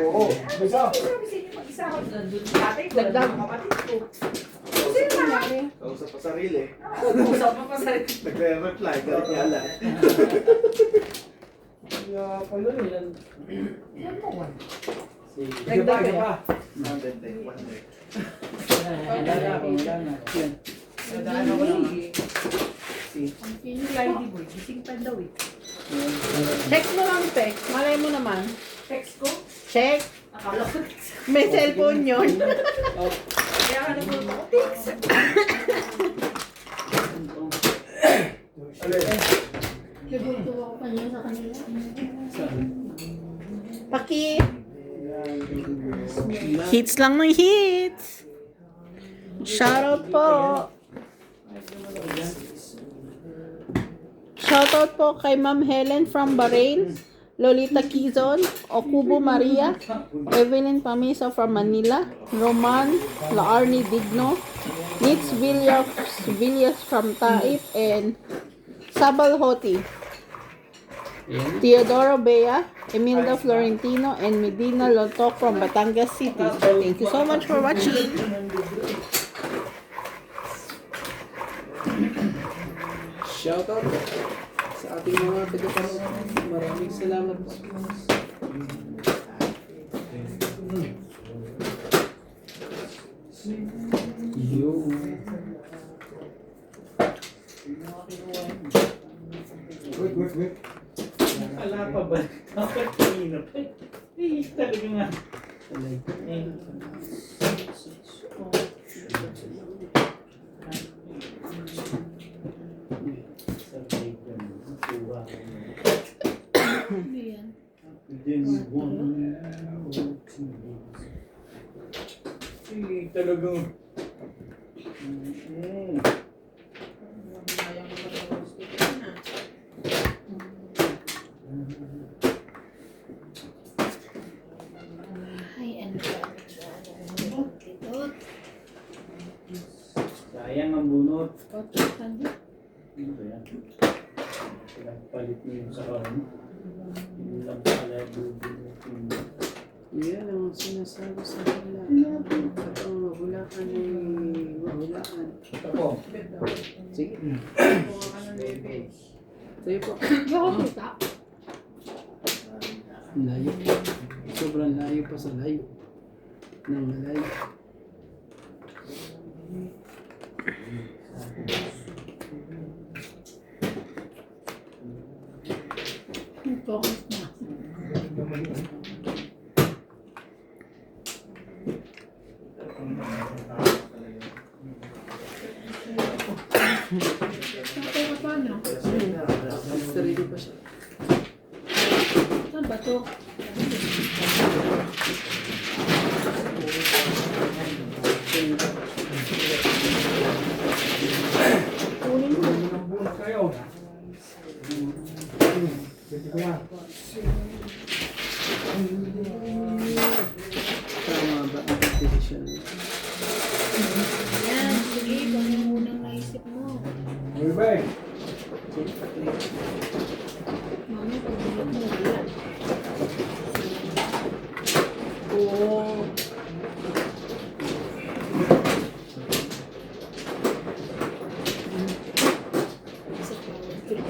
Oo. Bisa. Sabi sa inyo, mag-isa ako nandun sa tatay ko, nandun ang kapatid ko. Sino na? Kausap pa sarili. Usap mo pa sa rin. Nagre-reply, galit niya ala. Kaya pala yan. Yan mo, Juan. Dagdag ka pa. One day. Wala ko, wala na. Yan. Nadaan ako lang. Yung Clyde boy, gising pa daw eh. Check mo lang, Tek. Malay mo naman. Text ko, Check. akala ko. May cellphone yun. Kaya ka nagulot ako, text. Nagutuwa ko pa niya sa kanila. Paki. Hits lang ng hits. Shoutout po. Shoutout po kay Ma'am Helen from Bahrain, Lolita Quizon, Okubo Maria, Evelyn Pamisa from Manila, Roman Laarni Digno, Nitz Villas from Taif, and Sabal Hoti, Teodoro Bea, Emilda Florentino, and Medina Lontok from Batangas City. Thank you so much for watching. Shoutout sa ating mga tagapanood. Maraming salamat po. Wait. Wala pa ba? Dapat kanina pa. Talaga nga. Ano yan? Talagang Ay, ano ba? Ito. sayang ang bunot. Kandi. Ano ba yan? Pinagpalit mo yung sa karon. Hindi lang pala bubunutin. Yan ang sinasabi sa hula. Ang mahulakan ay mahulaan. Ako. Sige. Sa'yo po. Baka kita. Layo. Sobrang layo pa sa layo. Nang malayo. Focus na. Okay ka pa, no? Sarili pa siya. Saan ba to? Kunin mo. Bunot kayo. Pwede ko yan. Tama ba ang decision? Yan, sige. Kung ano yung unang naisip mo. Bye. Mami, pag-ulit mo, wala. Oo. Sa power trip.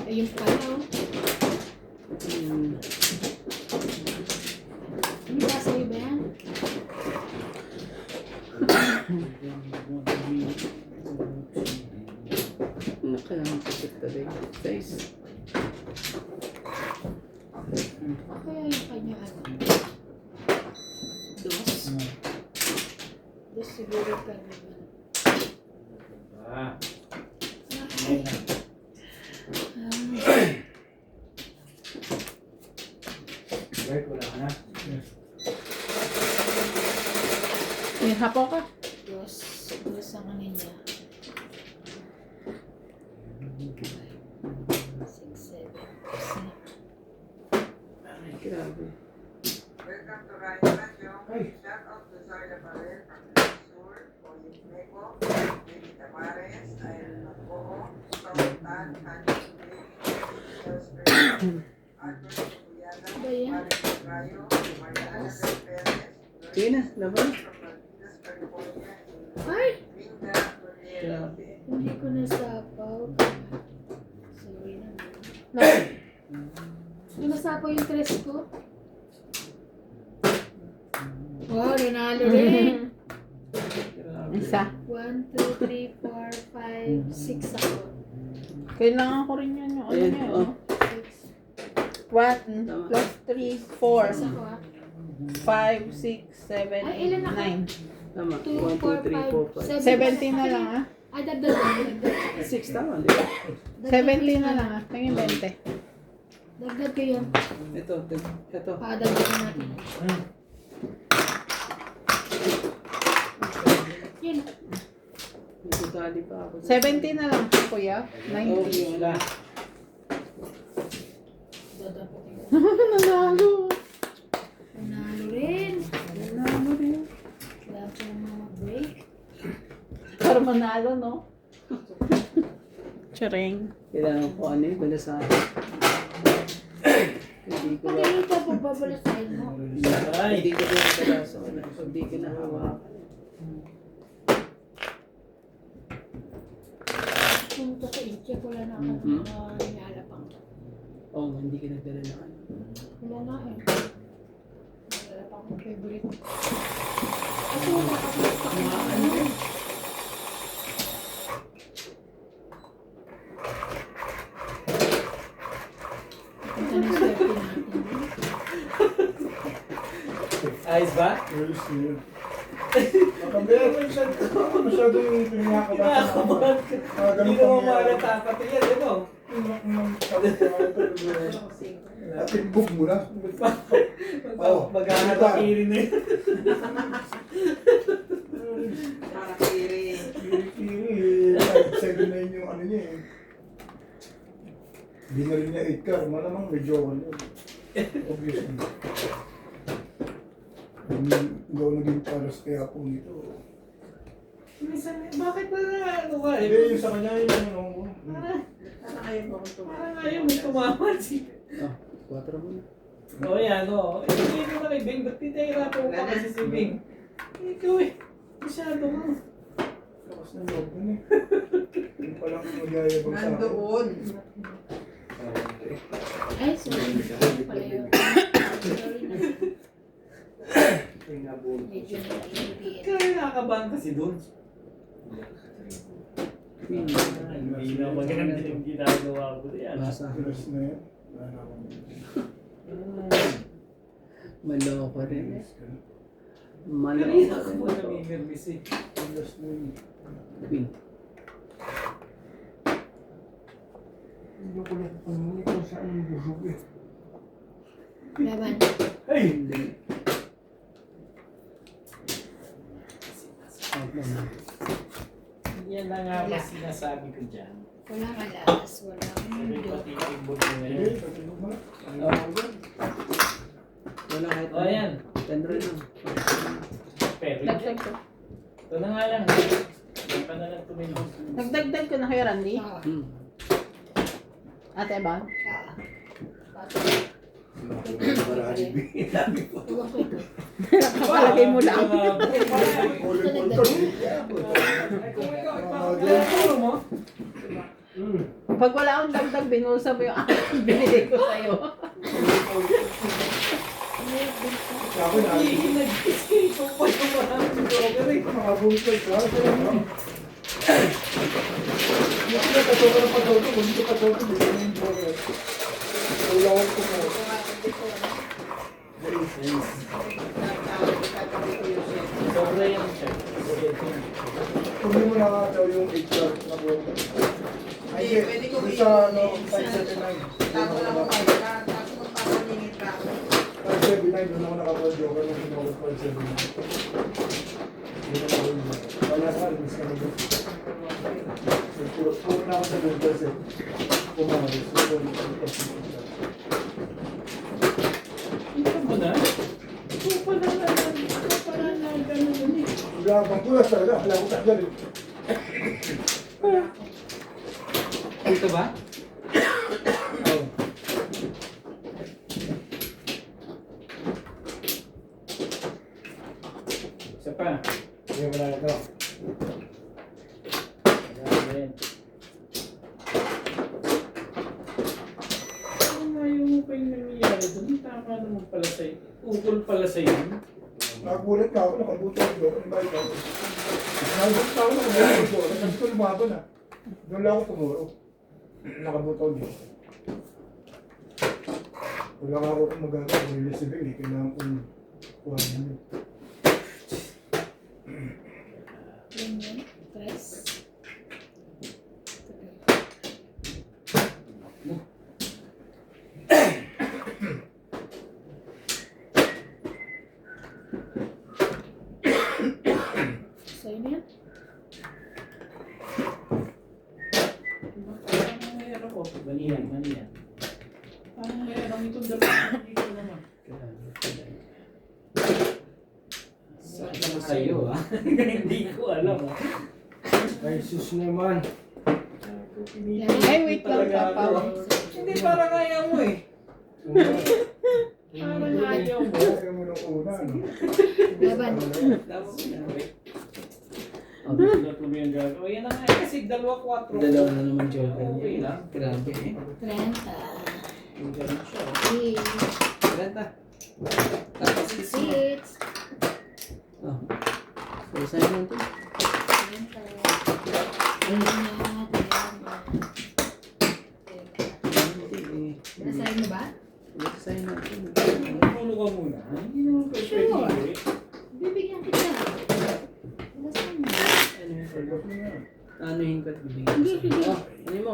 Ayun pala, oh. Ano ba sa'yo ba yan? Kailangan kasi talaga. Guys. Kaya yung kanya ano? Dos? Dos siguro ka naman. Ah. Wait, wala ka na. May hapo ka? Dos. Dos ang ano niya. 6, 7. Ay, grabe. Ay, Sige na, laban. Ay! Grabe. Hindi ko nasapaw. Sorry na. Hindi nasapaw yung tres ko. Wow, nanalo rin. Grabe. Isa. 1, 2, 3, 4, 5, 6 ako. Kailangan ko rin yan yung ano Ayan, niya. oh. 6. 1 plus 3, 4, 6 ako ah. 5, 6, 7, Ay, ilan na ka? 9. Tama. 2, 1, 2, 3, 4, 5. 17 na lang ah. Ay, dagdag. 6 tama, di ba? 17 na lang ah. Tingin 20. Dagdag ko yun. Ito. Padagdag natin. Yun. Nagtutali pa ako. 17 na lang kuya. 19. Okay, wala. Dadaputin ko. Nanalo. Nanalo rin. Nanalo rin. Kailangan ko ng mga break. Para manalo, no? Charing. Kailangan ko ano yung balasahin. Hindi ko Pag ba? hindi ka pagbabalasahin mo. Hindi ko ba yung balasahin? Hindi ko nahawakan. Pumunta sa Incheck, wala na ako ng mga inaalapang. Oo, hindi ka nagdala na ano. Wala na eh. Inaalapang ko favorite. Kasi wala ako sa ano. Ito na swerte natin. Ayos ba? Ayos na yun. Makabit. Masyadong pinakakabahan. Hindi mo malatapat yan, ano? At i-book mo na. Maghanap ang kiri na yun. Kiri-kiri. 7-9 yung ano niya eh. Hindi na rin niya 8 car. Malamang may joke yun. Obviously. Hindi ako naging paras kaya po nito. Bakit ba na ano ka? Hindi, yung sa kanya yung ano ko. Parang ayaw mo tumawad si... 4 mo na. O yan, o. Hindi mo na kay Bing. Ba't tinahirapan mo pa kasi si Bing? Ikaw eh. Masyado mo. Lakas ng loob mo eh. Yung palang magyayabang sa akin. Ay, sorry. Pala yun. Sorry na. Medyo na-inubin. Kaya nakakabahan kasi doon. Hindi na maganda yung ginagawa ko yan. Lakas na yan. Wala na akong Maloko rin eh. Kanina Maloko ako mo rin. nami-nervous eh. lakas na yun. Queen. Hindi ko lang kung ito saan yung busog eh. Laban. Hey! Hindi. Yan na nga ba sinasabi ko dyan. Walang alas. Walang Sabi mundo. pati yung mo ngayon. Hindi, patulog mo na. Wala kahit O yan. 10 rin lang. Pero Dagdag ko. ito na nga lang. Yan pa na lang tumingin. Nagdagdag ko na kay Randy. Ah. Ate ba? Tuwag ko ito. Nakapalagay mo lang. Pag wala akong dagdag, binulsa mo yung aking binigay ko sa'yo. Ako na. Nag-escape ko pa yung maraming joker eh. Makabuntay ka. Hindi ka patuloy na patuloy. Hindi ka patuloy. Hindi ka yung joker. Wala ko po. Sobra yan siya. Kung hindi mo nakataw yung 8 car na buwan. Ay, pwede ko sa ano, 579. Tago lang ako kayo. Tapos magpapaningit pa ako. 579, doon ako nakabuwan joker na sinawag 579. Wala ka, miss ka na doon. Puro na ako sa doon kasi pumahalis. Ito mo na. Ito pa na lang. Ito pa na lang. Ganun eh. Wala akong pulas talaga. Wala akong takdal eh. Ito ba? Oo. pa. Hindi mo na ito. Ayan. Ano nga yung pa yung nangyayari doon? Tama naman pala sa'yo. Ukol pala sa'yo. Nagulat ka ako, nakabutol ko. Ano ba ito? Nagulat ka ako, nakabutol ko. Kasi ko lumaban ah. Doon lang ako tumuro. Nakabutol ko. Wala ka ako magagawa. Release the baby. Kailangan kong kuhanin yun. Ganyan. Tres. Sa'yo na yan? Parang mayroon ko. Maniyan, maniyan. Parang mayroon itong dalawa. Hindi ko naman. Saan naman sa'yo ah? Hindi ko alam ah. Ay, sus naman. Ay, wait lang ka pa. Hindi para kaya mo eh. Parang ayaw mo. Ayaw mo nung una. no? Laban. Tapos na wait. Ang tulad mo yung gagawin. O yan na nga kasi 2-4. Dalawa na naman joker. Okay lang. Grabe eh. 30. Yung ganun siya. 30. Tapos 6. Oh. So, sa'yo natin. 30. Nasahin mo ba? Sa'yo natin. Tulog ka muna. Hindi naman pwede Sure. pwede. Bibigyan kita. Nasahin mo. Anuhin ko at bibigyan Hindi, ko sige. sa'yo. Oh, ano mo?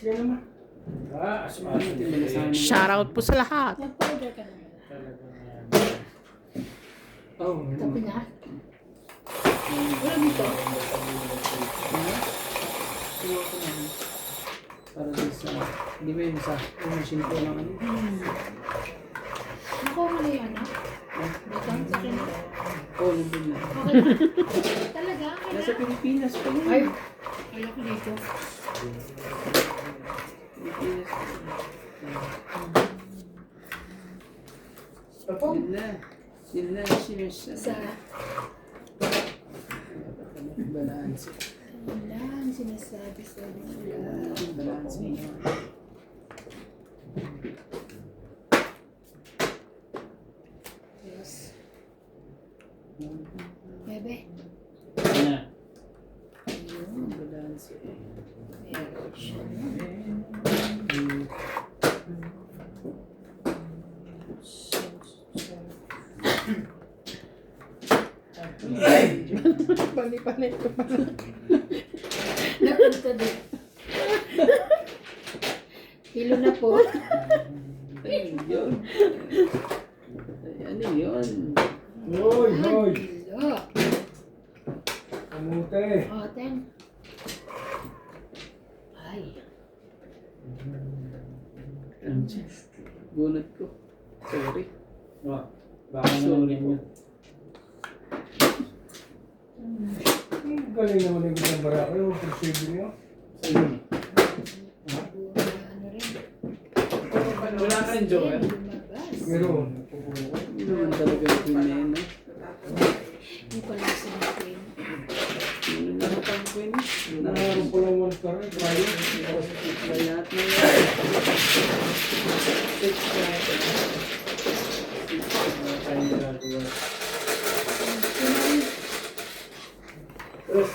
Yan naman. Ah, asma. Shoutout po sa lahat. Nag-powder ka naman. Oh, Sabi na. Wala dito. Kuha ko na. Para din sa... Hindi ba yun sa... Yung machine ko lang ano? Nakuha mo na yan, ha? Dito, sa akin. Oh, nandun na. Okay na. Talaga? Okay Nasa na? Pilipinas pa yun. Ay, ayoko dito. Pilipinas pa yun. Ako? Yun na. Yun na. Sinusa. Sa... Balance. Wala ang sinasabi sa nila. Balance mo. Yes. Bebe. Na. Ayun, balance. Meron siya. Pali-pali ko pa. Napunta din. Hilo na po. Ayun, yun. Ay, ano yun? Hoy, hoy. Hilo. Kamute. O, 10. Ay. Bunot ko. Sorry. Oh, baka naman yun. Ang galing naman yung isang barako. Yung perceive niyo. Ano rin. Wala ka rin joker. Lumabas. Meron. Hindi naman talaga yung queen na yun. Hindi ko lang sa queen. Ano na ako pang queen? Naroon po lang one car. Tayo. Lahat na yan.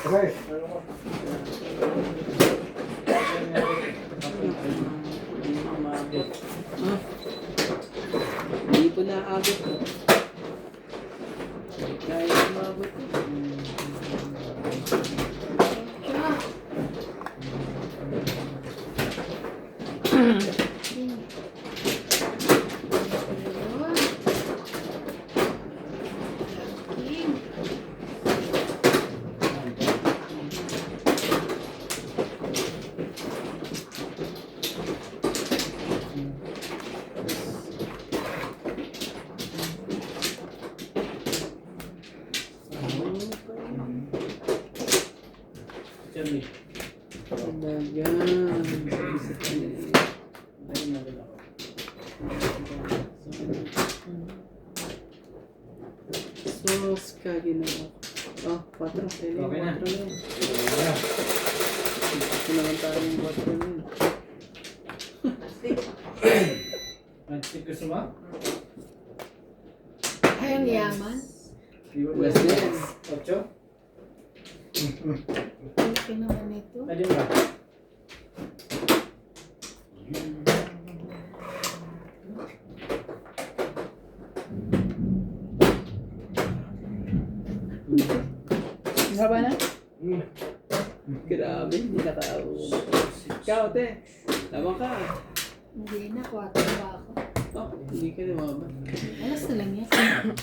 Right. Ano mo? Hindi ko naabot ko. Kaya umabot ko. Siya. Charlie. Dagan. Ayun na rin ako. Sos ka ginawa. Oh, 4. Okay na. 4 na yun. Ito naman tayo yung 4 na yun. Nag-stick gusto mo? Ay, ang yaman. Last na. 8? Okay naman ito. Pwede ba? Haba na? Grabe, hindi nakauwi. Ikaw, te. Tama ka. Hindi na, 4 pa ako. Oh, hindi ka naman. Alas na lang yan.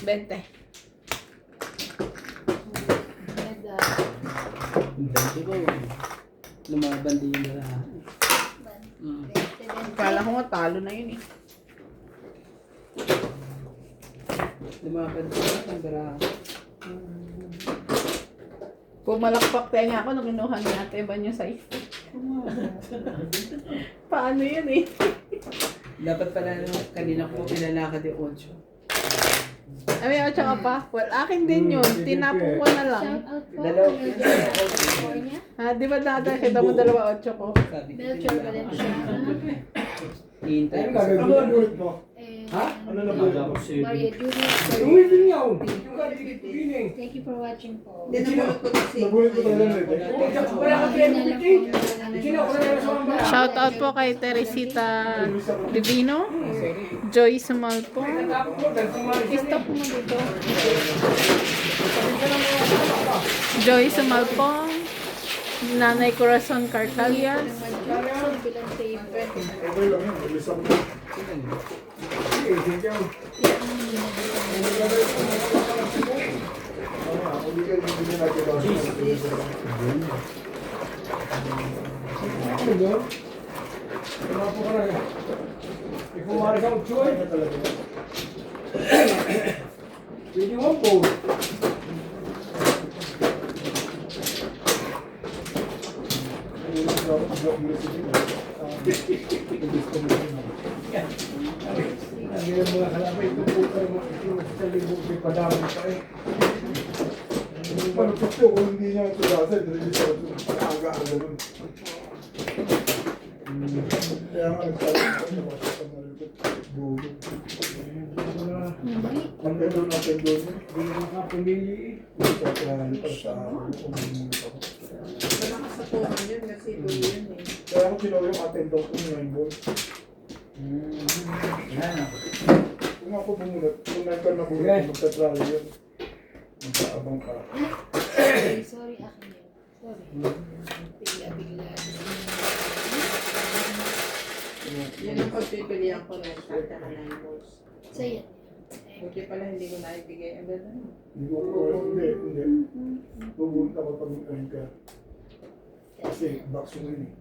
20. Meda. Dati ko. Lumaban din yung dala. Kala ko nga talo na yun eh. Lumaban din ang dala. Pumalakpak tayo nga ako nung kinuha ni ate ba niya size. Paano yun eh? Dapat pala kanina ko pinalakad yung 8. Ay, may 8 ka pa? Well, akin din yun. Tinapon ko na lang. Shout out po. Dalaw. California. Ha, di ba dati kita mo 2 8 ko? Sabi ko Belcher Valencia. hihintay Ano ko sa... na bulit mo? Ha? Ano na bulit mo? Maria Julia. Uwi niya. Yung kalipitin eh. Thank you for watching po. Hindi na mulot ko kasi. Nabulit ko talaga na ito. Wala ka kalipitin. Sino ko na yung sa mga Shout out po kay Teresita Divino, Joy Sumalpong. Stop mo dito. Joy Sumalpong, Nanay Corazon Carcalias, Bilang table. Okay lang yun. Bilis ako. Hindi ka hindi natin daw. Ano yun? Wala po ka na yan. Ikaw mara ka mag-choy. Pwede mo po. Ang yung mga kalabay, ito po tayo mo. Ito sa libog may padami pa eh. Ano kasi kung hindi niya ito dati, hindi siya aga-aga nun. Kaya nga nagsabi ko sa mga sa malupit. Bulo. Hindi. Ang gano'n natin doon. Hindi na makapumili eh. Kaya pa sa umumunod ako. Malakas sa phone yun kasi doon yun eh. Kaya ako kinuha yung attendant ko ng 9 volts. Yan. Kung ako bumunod, kung 9 ka na bumunod, magta-try yun. Magkaabang ka. Sorry, akin yun. Sorry. Bigla-bigla. Yun ang pagpipilihan ko na sa ka 9 volts. So, yan. Buti pala hindi ko naibigay. Ang ganda. Hindi ko hindi. Bubunod ako pag 9 ka. Kasi box mo yun eh.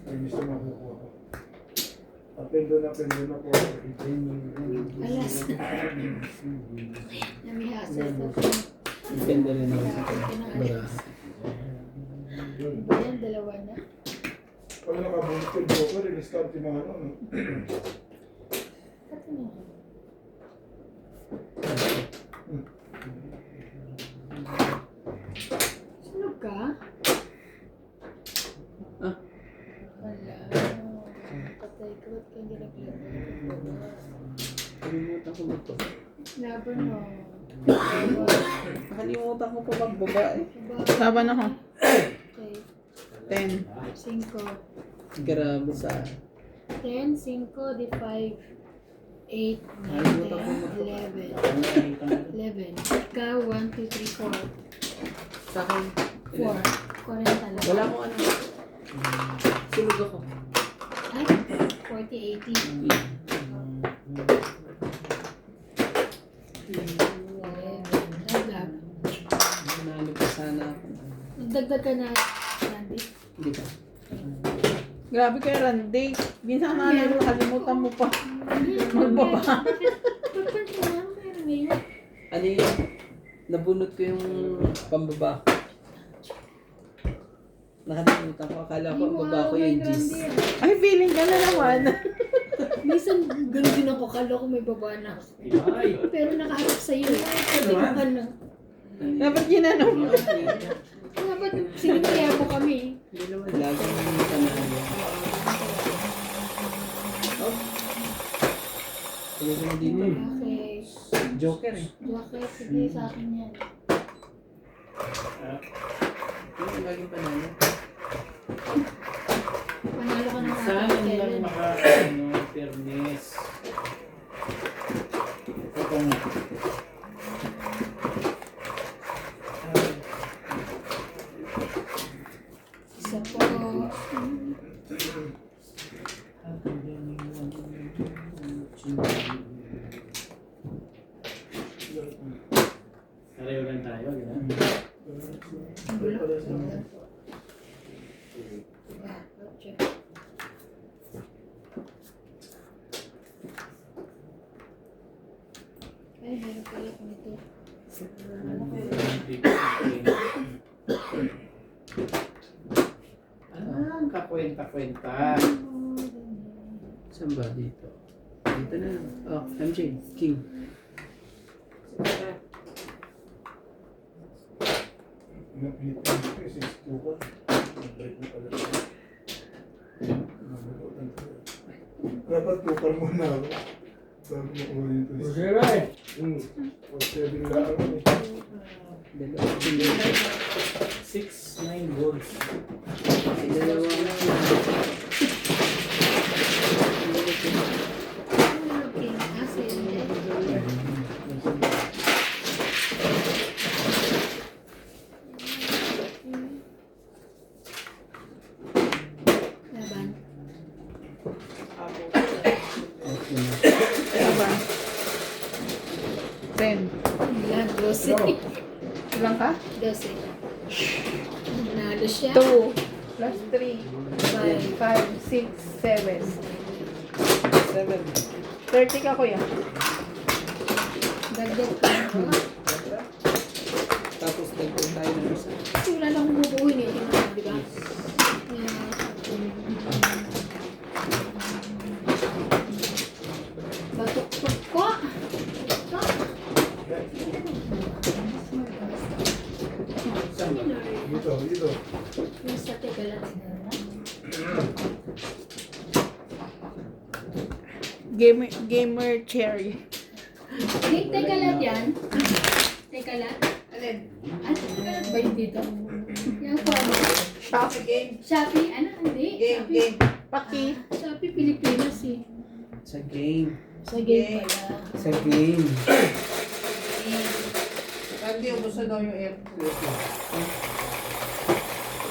Ay gusto na kukuha ko. Apendo na po. Alas. Namihasa po. Depende rin ako sa Alas. Yun. Yan, dalawa na. Pag nakabunod ko yung broker, i-start yung mga ano. Kato na. Sunog ka? Ah. Wala. Patay ko. Ba't ka hindi nag-laro? Nakalimutan ko ba ito? Never know. Nakalimutan ko pa magbaba eh. Laban ako. Okay. 10. 5. Grabe sa... 10, 5, di 5, 8, 9, 10, 11. 11. Ikaw, 1, 2, 3, 4. Sa akin. 4. 40 lang. Wala akong ano. Sulog ako. Ay, 40, 80. 11. Dagdag. Nanalo pa sana ako. Nagdagdag ka na, Randy. Hindi pa. Grabe kayo, Randy. Minsan nga nakalimutan mo pa. Magbaba. Bakit na? Meron ngayon. Ano yun? Nabunot ko yung pambaba. Nakalimutan ko. Akala ko ang baba ko yung G's. Ay, feeling ka na naman. Minsan, ganun din ako. Kala ko may baba na ako. Ay! Pero nakaharap sa'yo. Sabi ko ka na. Dapat ginano mo. Dapat sinipaya mo kami. Hindi naman. Lagi yung panalo. Oh. Sige ko na dito. Okay. Joker eh. Joker, sige sa akin yan. Hindi yung laging panalo. Panalo ka ng Saan ating lang Kellen. fairness? Ito nga. Isa po. Pareho lang tayo, gano'n? Ay, meron pala ko nito. Ang kakwenta-kwenta. Saan ba dito? Dito na lang. Oh, MJ. King. Dapat tukar muna ako. Sabi mo ko dito. Sige ba eh. Kasi bigla ako eh. Dalawa. 6-9 goals. Dalawa. Okay, asin. Laban. Okay na. Diba? 10. Ilan? 12. Ilang ka? 12. Nanalo siya. 2 plus 3. 5. 5, 6, 7. 7. 30 ka, kuya. Dagdag ka. Tapos dagdag tayo ng isa. Kasi wala na akong bubuhin eh. Di ba? Batok-tok ko. Dito, dito. Yung sa teka lang. Gamer cherry. Teka lang yan. Teka lang. Alin? Ano teka lang ba yun dito? Yung forma. Shop. Shopee? Ano? Hindi. Game, Shopee. game. Paki. Shopee Pilipinas eh. Sa game. Sa game pala. Sa game. Hindi, ubos na daw yung air.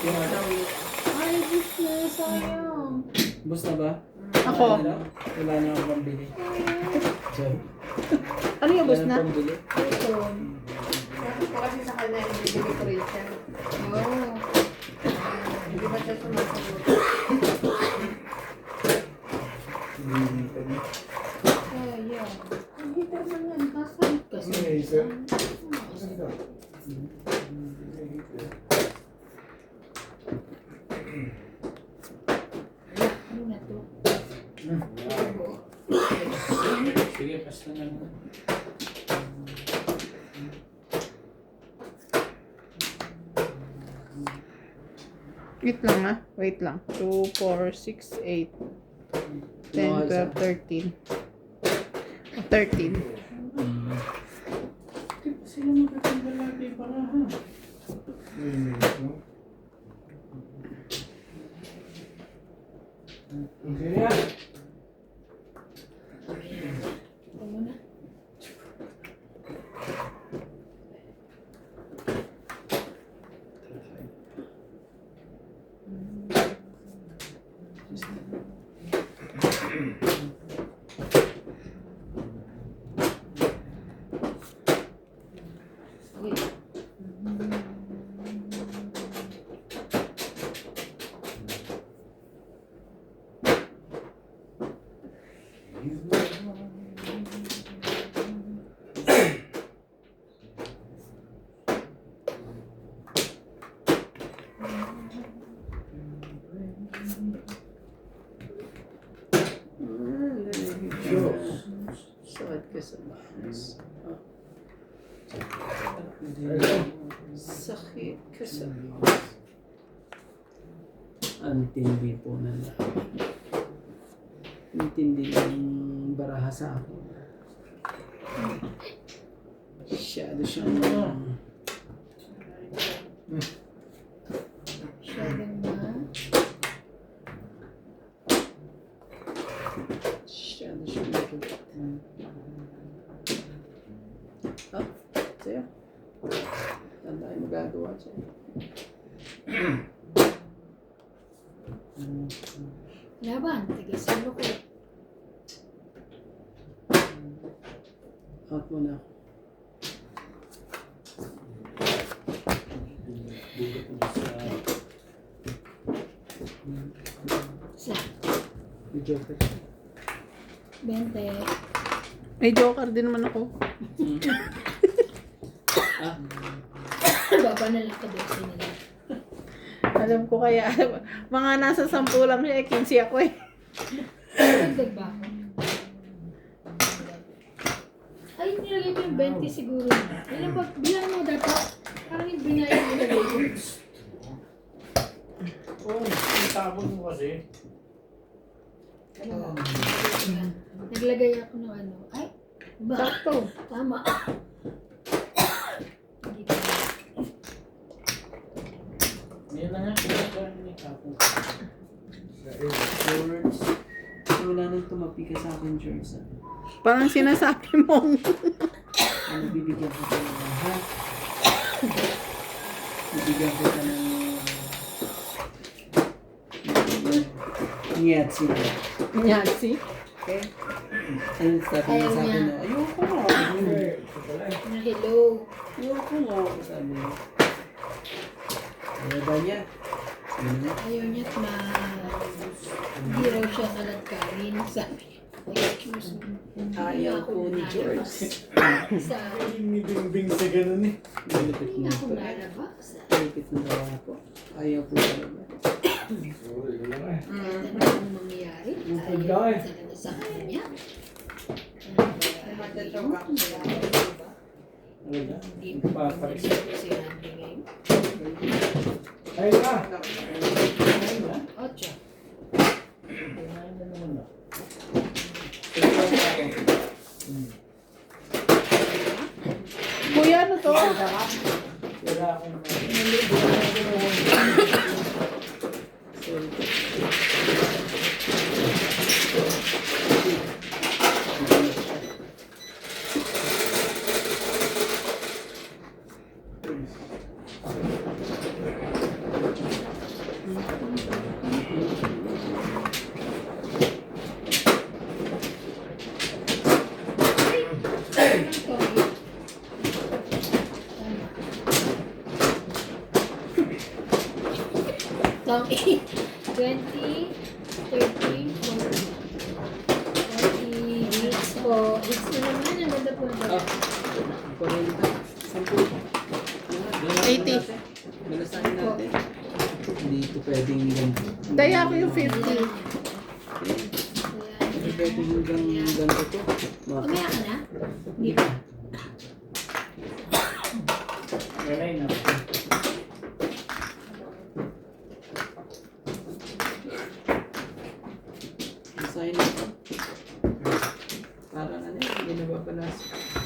Ay, gusto na sayang. Bus na ba? Ako. Wala na akong pambili. So, Ano yung bus wala na? nang pambili. Ito. Bakit po kasi sa kanya yung bibili ko rin siya. Oh. Hindi ba siya sumasagot? Sayang. Ang hitar man yan. Kasalit kasi. Ano yung isa? Ano na to? Sige, basta na lang. Wait lang ah. Wait lang. 2, 4, 6, 8, 10, 12, 13. 13. Di ba sila magkatanggal natin para ha? Sige na. Ito muna. sa bangs. Ah. Sakit ka sa bangs. Ang tindi po na lahat. Ang tindi ng baraha sa akin. Masyado siyang Masyadong na. masyado siyang mabigat. Ah, sa'yo. Ang dahil magagawa sa'yo. Laban, tigas sa ko. Out mo na. Sa May joker. 20. May joker din naman ako. Ah, Baba na lang ka doon sa nila. Alam ko kaya, mga nasa 10 lang siya, 15 ako eh. Dagdag ba ako? Ay, nilagay mo yung 20 siguro. Ilan ba? Bilang mo dapat. Parang yung binayad mo nilagay ko. Oo, ang tapon mo kasi. Naglagay ako ng ano. Ay, ba? Sakto. Tama. Hindi pa. Yan na nga. May kapong. George. Wala nang tumapi ka sa akin, George. Ah. Parang sinasabi mong, Ano, bibigyan ko ka ng ha? Bibigyan ko ka ng Nyatsi. Nyatsi. Okay? Ano sabi niya sa akin na, ayoko nga. Na hello. Ayoko nga. Sabi niya. Ano ba niya? Ano niya? Ayaw niya at hindi raw siya salad kanin. Sabi niya. Excuse me. Ayaw ko ni George. Sa Hindi bingbing sa ganun eh. Malapit hindi na ako ako. lalabas. Malapit na daw ako. Ayaw ko talaga. Sorry, wala nga eh. Kahit ano ang mangyayari. Bukod na eh. Talaga sa kanya. Matatawa ko sila. Wala. Hindi ko Paparisip. si Randy ngayon. Ayun na. Ocho. Kailangan na naman na. kuya, ano to? Wala akong Tama. 20, 30, 40, 48 po. It's na naman. Ang ganda po na. 80. 80. Malasahin natin. Hindi ito pwedeng ganito. Daya ko yung 50. Hindi pwedeng ganito to. Umaya ka na? Hindi pa. wala na. Malasahin natin. Parang ano yun, hindi nababalas.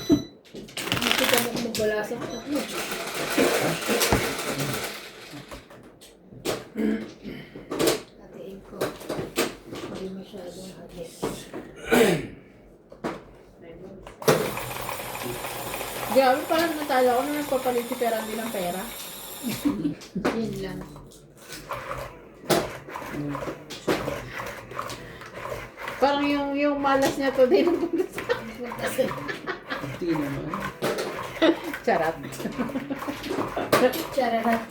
Hindi ka mo magbalasa ko. Hatiin ko. Hindi masyadong hati. Grabe, parang natala ko na nagpapalit si Ferrandi ng pera. Yun lang. Parang yung malas niya to din ang punta sa Hindi naman. Charot. Chararat.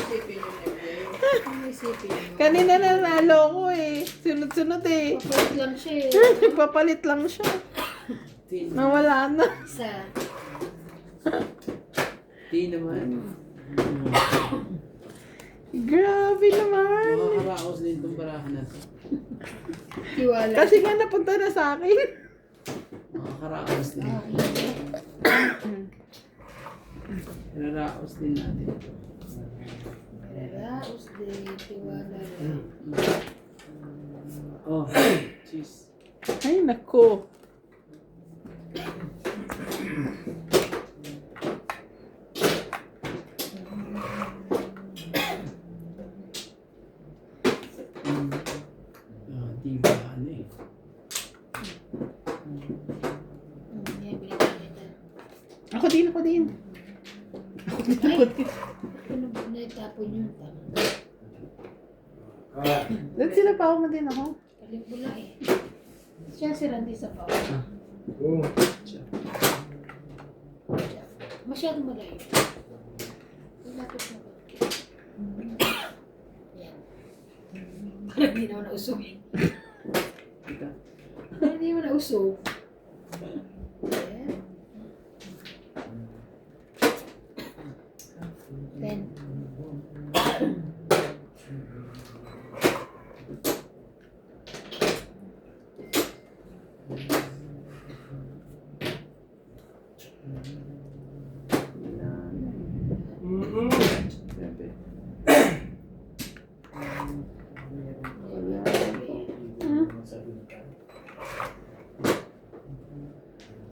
Isipin yun eh. Ang isipin mo. Kanina nanalo ko eh. Sunod-sunod eh. Papalit lang siya eh. Nagpapalit lang siya. Hindi naman. Nawala na. Sa Hindi naman. Grabe naman. Makakaraos din itong barahan na to. tiwala. Kasi nga napunta na sa akin. Makakaraos din. Raraos din natin. Raos de tiwala. Oh, cheese. Ay, nako. Di ba ano eh. Ako din, ako din. Ano ba naitapon yun? Doon sila pa ako din ako. Kalikula eh. Siya si Randy sa pao. Oo. Masyadong malayo. Lapit na ba? Yan. Parang hindi naman nausog eh. Ika. Parang hindi naman nausog. Yan. 10.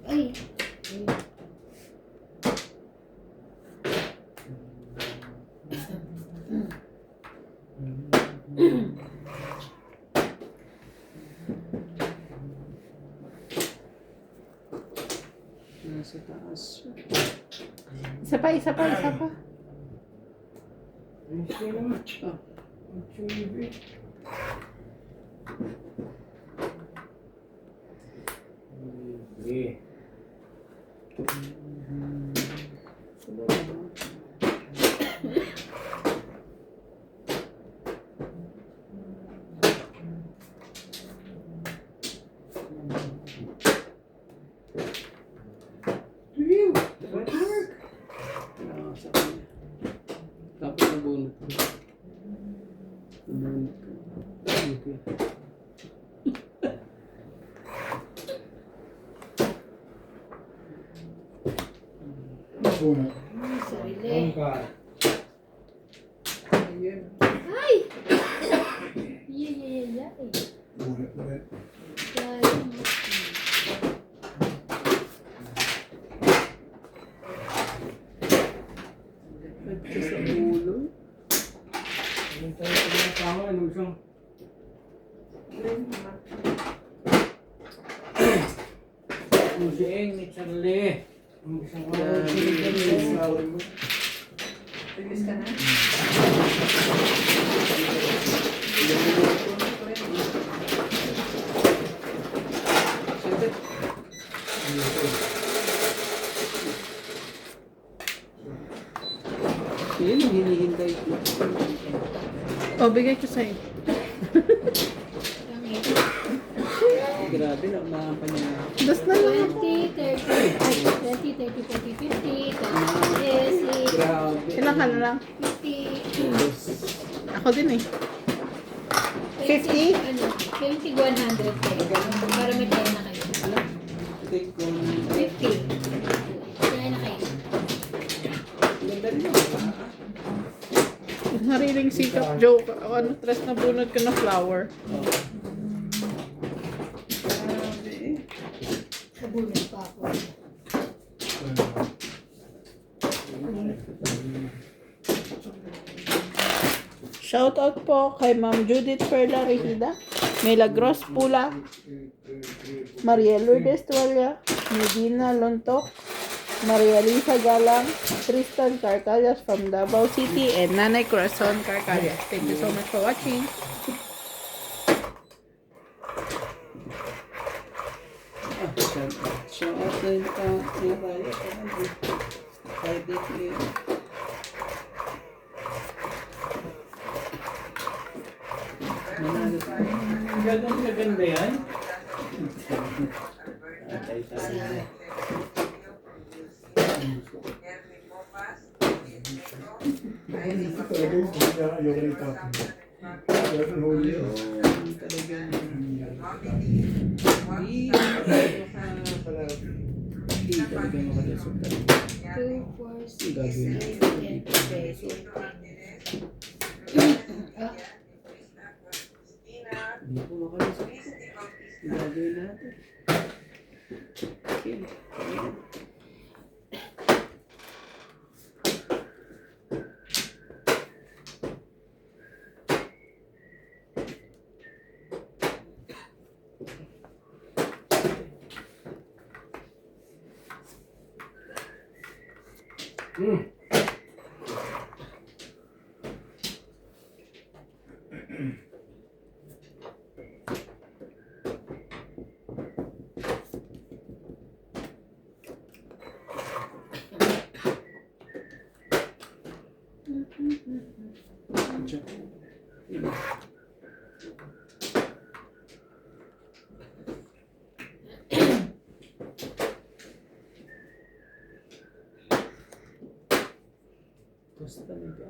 Ay. Nasa taas siya. Isa pa, isa pa, isa pa. Ayun siya naman. Ah. Ang chibi. Okay. Ah, sa kanya. Tapos nabunot ko. Nabunot ko. Okay. Una. Sarili. Bangka. Ayan. Ay! Yeah. Una, ulit. Ito sa ulo. Yung tayo pinatama, ano isang Usieng ni Charlie. ang isang Bilis ka na? Yun yung hinihintay ko. O, bigay ko sa'yo. Grabe, naunahan pa niya. Das na lang. 20, 30, 40, 50, 30, Grabe. Ilang ka na lang? 50, Ako din eh. 50? ano, 50, 100. Para may tayo na kayo. Take ko. 50. Kaya na kayo. Ganda rin ako. Nariling sikap joke. Ano, tres na bunod ko na flower. Grabe. Nabulong pa ako. Shoutout po kay Ma'am Judith Perla Regida, Milagros Pula, Maria Lourdes Tualia, Medina Lontok, Maria Lisa Galang, Tristan Carcallas from Davao City, and Nanay Corazon Carcallas. Thank you so much for watching. Shout out sa inyo ka. Kaya tayo. Kahit di manalo tayo. Ganda na ganda yan. Atay tayo. Ito talaga yung kaya ayaw ko ito. Kaya ito huli yun. Talagang Hindi. hindi ka Hindi talaga makalusot talaga. 2, 4, 6, Gagawin 8, 10, 15. Ah, Hindi po makalusot. Gagawin natin. Okay. Basta talaga.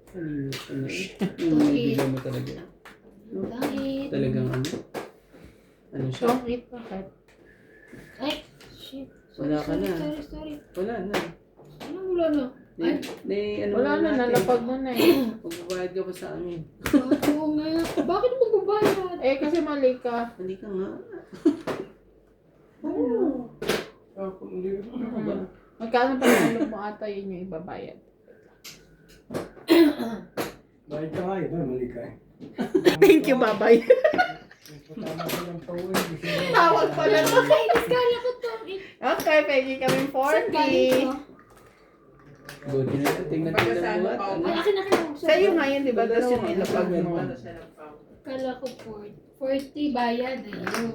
Kanina pa na eh. Yung naibigan mo talaga. Bakit? Talagang ano? Ano siya? Don't eat bakit? Ay, shit. Wala ka na. Sorry. Wala na. Anong wala na? Ay, Ano Wala na, natin. nalapag mo na eh. Magbabayad ka pa sa amin. oo nga. Bakit magbabayad? Eh, kasi mali ka. Hindi ka nga. Ako, hindi Ano ba? Magkano pa nalog mo ata yun yung ibabayad? Dahil ka nga, iba, mali ka eh. Thank you, babay. Tama ko ng pauwi. Tawag pala. Okay, kala ko to. Okay, pwede kami Saan galing 40. to? Buti na lang. Tingnan Baka mo sa ano buhat. pa, Ano? Ay, akin na. Sa'yo nga yun, di ba? Tapos yung ilapag mo. Ano siya ng pao? Kala ko 40 bayad. Ayun.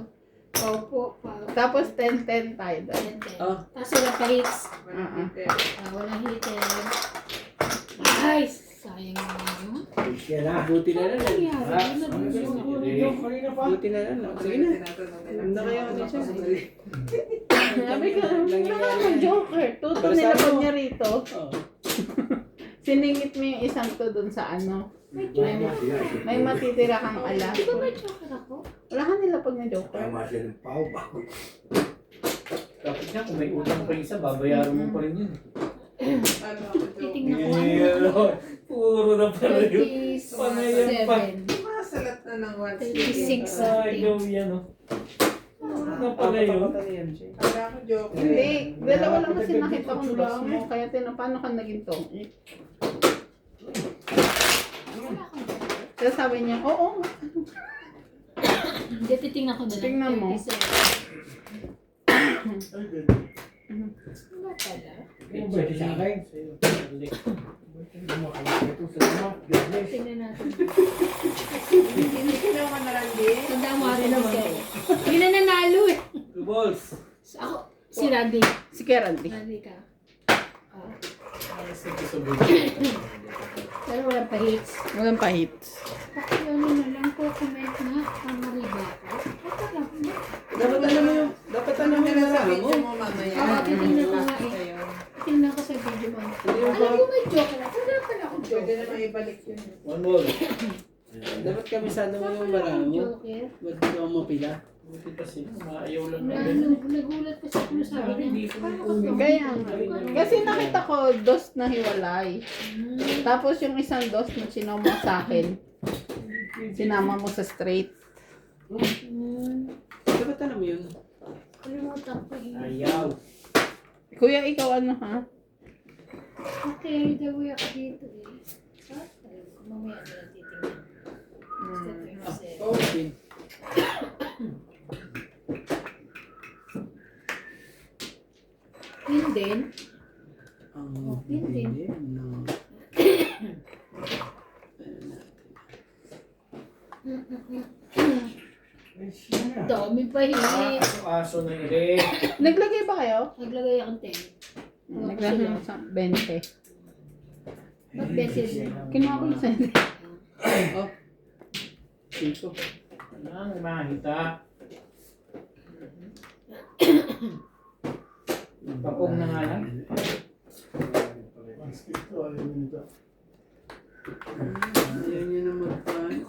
Paupo. Tapos 10-10 tayo doon. Ah. Tapos wala pa hits. Walang heater. Ay, sayang naman. Yan na. Buti na lang. Ano nangyari? Ano na Ano yung yung kanina pa? Buti na lang. Sige na. Ano na kaya ulit siya? Sabi ka, wala ka joker. Tuto Para sa nilapag ano? niya rito. Oo. Siningit mo yung isang to doon sa ano. May joker. May matitira kang ala. Di ba may joker ako? Wala ka nilapag na joker. Tama siya ng pao ba? Dapat nga, kung may utang pa isa, babayaran mo pa rin yun. Ano ako, joke. Titingnan ko Eh, ano. puro na pala yun. Ano yan pa? 37. Masalat na ng 36. Ay, gawin yan, oh. Ano pala yun? Kala ko joke. Hindi. Dalawa lang kasi nakita kong lang mo. Kaya paano ka naging tong? Wala kang joker. Kaya sabi niya, oo. Hindi, titingnan ko na lang. Tingnan mo. 37. Wala pala. Ano ba ito sa akin? Hindi mo alam ito sa ano. Business. Tingnan natin. Hindi kilaw ka na lang din. Tanda mo rin naman. Hindi na nanalo eh. Two balls. Ako, si Randy. Si Kerandi. Randy ka. Ah. Ay, sige, sabay. Pero walang pa hits. Walang pahit. Ano na lang po, comment na. Kamari ba ako? Ito lang. Dapat alam mo yung... Dapat alam mo yung Sa nararamdaman video mo. mo mamaya. Oo, titingnan ko nga eh. Ayun. Tingnan ko sa video mo. Hindi mo Alam ba... mo may joke na. Wala pala akong joke. Pwede naman ibalik yun. One ball. Dapat kabisado mo Wala yung pala marami akong mo. joker. Ba't di ako mapila? Buti kasi, maayaw lang Wala, namin. nagulat kasi ako sabi niya. Paano ka to? Kaya, kasi nakita ko dos na hiwalay. Tapos yung isang dos na sinama mo sa akin, sinama mo sa straight. Dapat alam mo yun. Kalimutan ko eh. Ayaw. Kuya, ikaw ano ha? Okay, the way ako dito eh. Mamaya na lang titingnan. Basta 37. Okay. Yun din. Ang Yun din. hindi ng... Ay, siya na. Dami pa hit. Aso na yun. Naglagay ba kayo? Naglagay akong 10. Naglagay ako sa 20. Ba't beses? Kinuha ko yung sa Oh. Cinco. Ano, mahita. Papog na nga lang. Ayaw niyo na magpaano.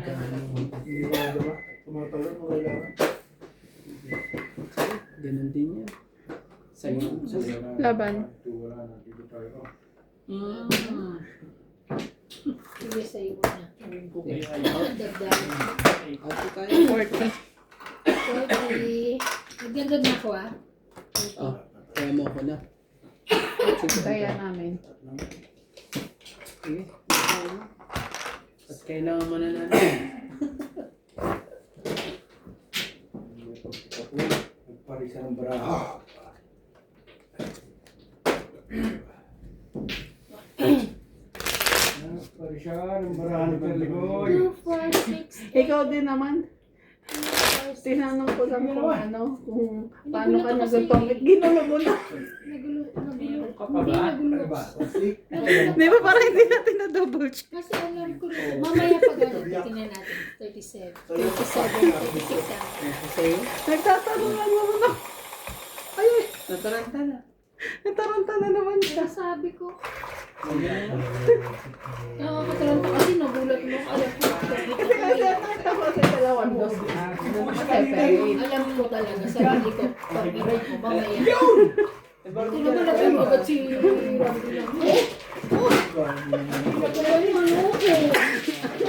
Hindi ko nagawa. Tumatagal ko kailangan. Ganun din yan. Sa'yo. Laban. Sige, sa iyo na. Dagdag. Ate tayo. 40. 40. Nagdagdag na ako ah. Oh, kaya mo ako na. Kaya namin. Sige. At kailangan mo na natin. Nagparisa ng baraha. Nagparisa ng baraha ng Perligoy. 2, 4, 6, Ikaw din naman. Tinanong ko lang kung ano, kung paano ka nagpapangit. Ginulo mo na. Nagulo Ka pa ba? Ano ba? Plastic? Di ba parang hindi natin na-double check? Kasi alam ko rin. Mamaya pag ano, tingnan natin. 37. 36 ah. Sa'yo? Nagtatanong lang naman ako. Ay, Nataranta na. nataranta na naman siya. Sabi ko. Nakakataranta kasi nagulat mo. Alam ko. Kasi nakita ko sa dalawang dos. Alam ko talaga. Sabi ko. Pag-ibig ko mamaya. Tinagulat mo agad si Randy lang.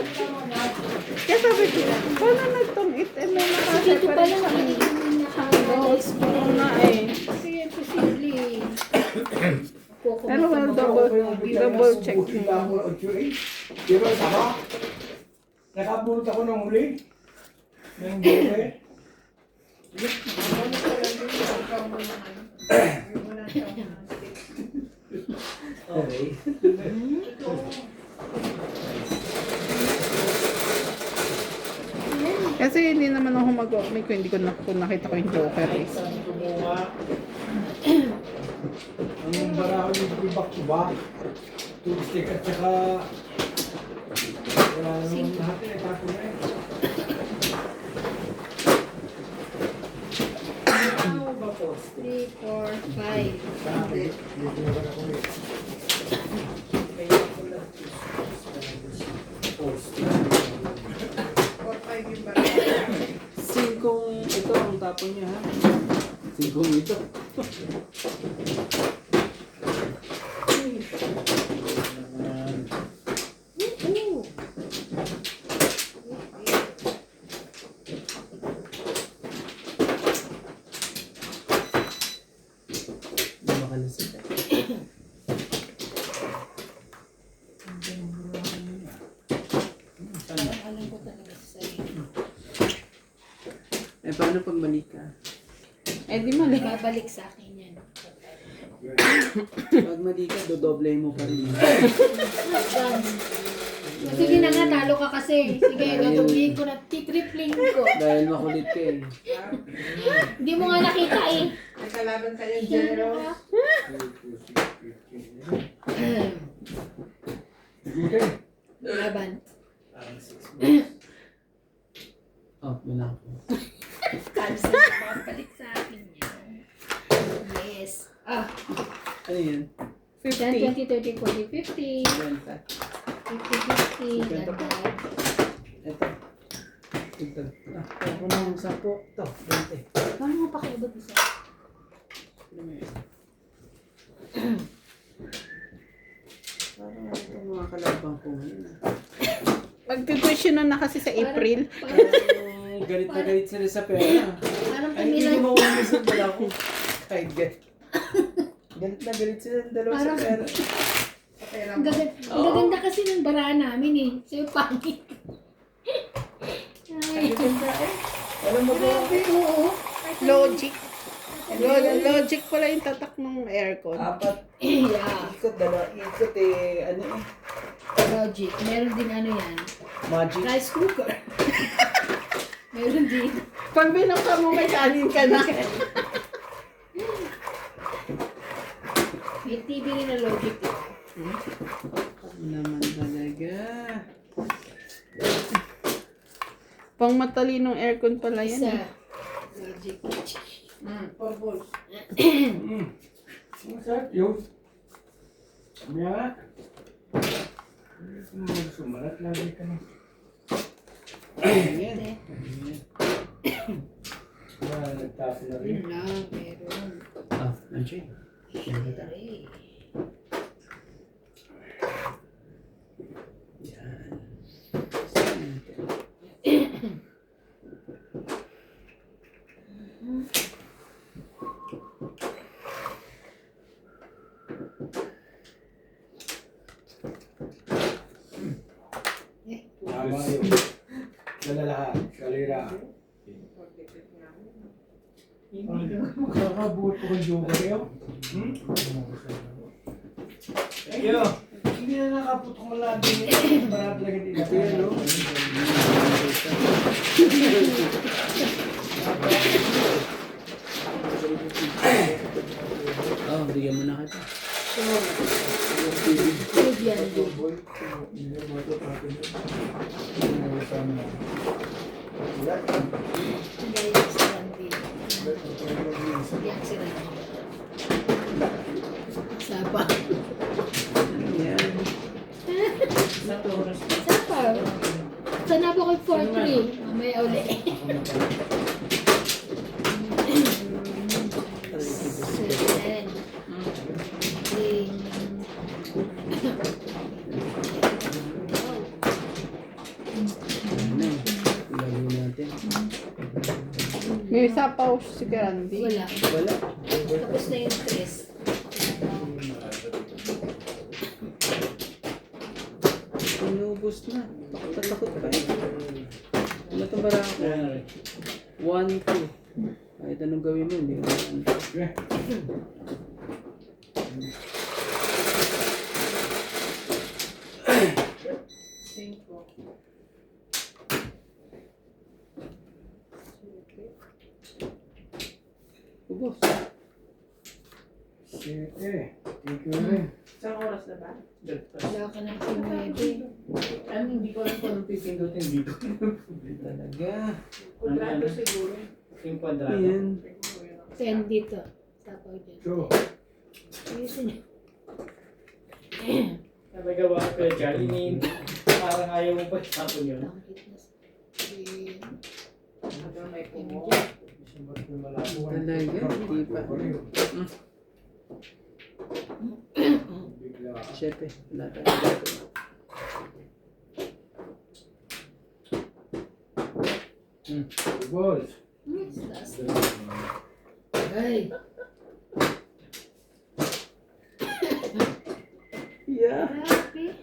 Kaya sabi ko, paano nagtungit? Eh, may Kasi dito pa lang nakasa hindi nakaka-realize ko. Oo nga eh. Kasi posible. Pero well, double check Buti mo. lang ako ng 8. Di ba tama? Nakapulot ako ng huli. Ng buhay. Okay. Kasi hindi naman ako mag-make kung hindi ko kung nakita ko yung Joker eh. Ang baraha yung back to back. Tubig at saka wala naman lahat eh. Tapo na eh. Ano ba po? 3, 4, 5. Sabi, dito na ako eh. Kaya ko lang. Singkong ito ang tapon niya ha. Singkong ito. Makalasip. Alam ko talaga sa sarili. Eh paano pag mali ka? Eh di mali. Babalik sa akin yan. Pag mali ka, dodoble mo pa rin. Done. Sige na nga, talo ka kasi. Sige, gagawin ko na, titripling ko. Dahil makulit ka eh. Hindi mo nga nakita eh. Nakalaban kayo, Yan Jero. ka. Okay. Laban. Out mo na ako. Kalsa na babalik sa akin yan. Yes. Ah, Ano yan? 10, 20, 30, 40, 50. 50. 50, 50. Dagdag. Ito. Ito. Ah, ako na yung 10. Ito, 20. Paano mo pakiabot isa? Parang ito mga kalabang ko ngayon. Pag-tuition na kasi sa April. Parang galit na galit sila sa pera. Parang Ay, hindi kami lang. mawala sa dala ko. Kahit galit. Galit na galit sila ng dalawa sa Parang- pera. Ang gaganda kasi ng baraan namin eh. Sa'yo pangit. Ay, Alam mo ba? grabe, oo. Logic. Logic pala yung tatak ng aircon. Apat. Yeah. Ikot, dalawa. Ikot eh. Ano eh? Logic. Meron din ano yan. Magic. Rice cooker. Meron din. Pag binuksan mo, may kanin ka na. May TV rin na logic. Ano naman talaga? Pang matalinong aircon pala yan. Isa. eh. Logic. Purple. Masarap yun. Kaya nga. Sumarat lagi ka na. Ayan. Nagtapon na rin. Yun lang, meron. Ah, nandiyan. Yan. Ay. Saan natin? Tama yun. Dala lahat. Kalira. Makakabuot ko ng joke kayo. Yo, hindi na nakaputok mo lahat din. Para talaga din. Ito yan, no? Oh, bigyan mo na kita. Bigyan din. Gayak si Randy. Gayak si Randy. Sapa. Ayan. Sapa. Sana po kay 4-3. Mamaya uli. Seven. Eight. Ano? Lagyan natin. May sapaw si Randy. Wala. Wala. Tapos na yung 3. Inubos na. Takot pa eh. Ano itong barako? 1, 2. Kahit anong gawin mo, hindi mo naman. Ubos. Sige. Thank you rin. Isang oras na ba? Wala ka ng pinwede. Ano, hindi ko alam kung anong pipindutin dito. Talaga. Kwadrado siguro. Yung kwadrado. Ayan. 10 dito. Tapaw dyan. So, Ayusin niyo. Nagawa ko kay Charlie. Parang ayaw mo pa tapon yun. Tangkit na. Sige. Hanggang may pumo. Talaga, hindi pa. bigla. Siyete, wala tayo gagawin. Balls. Yes, taas na. Ay. Yeah. Grabe.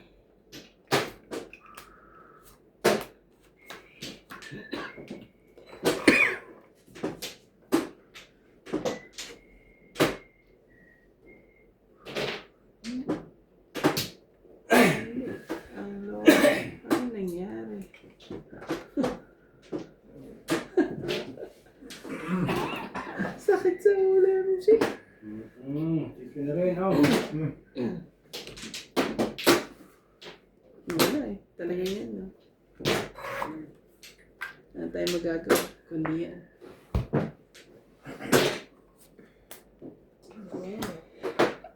Ano nangyari? Sakit sa ulo mo siya. Thank you na rin. Oh. Wala eh. Talaga yan, no? Ano tayo magagawa? Kundi yan.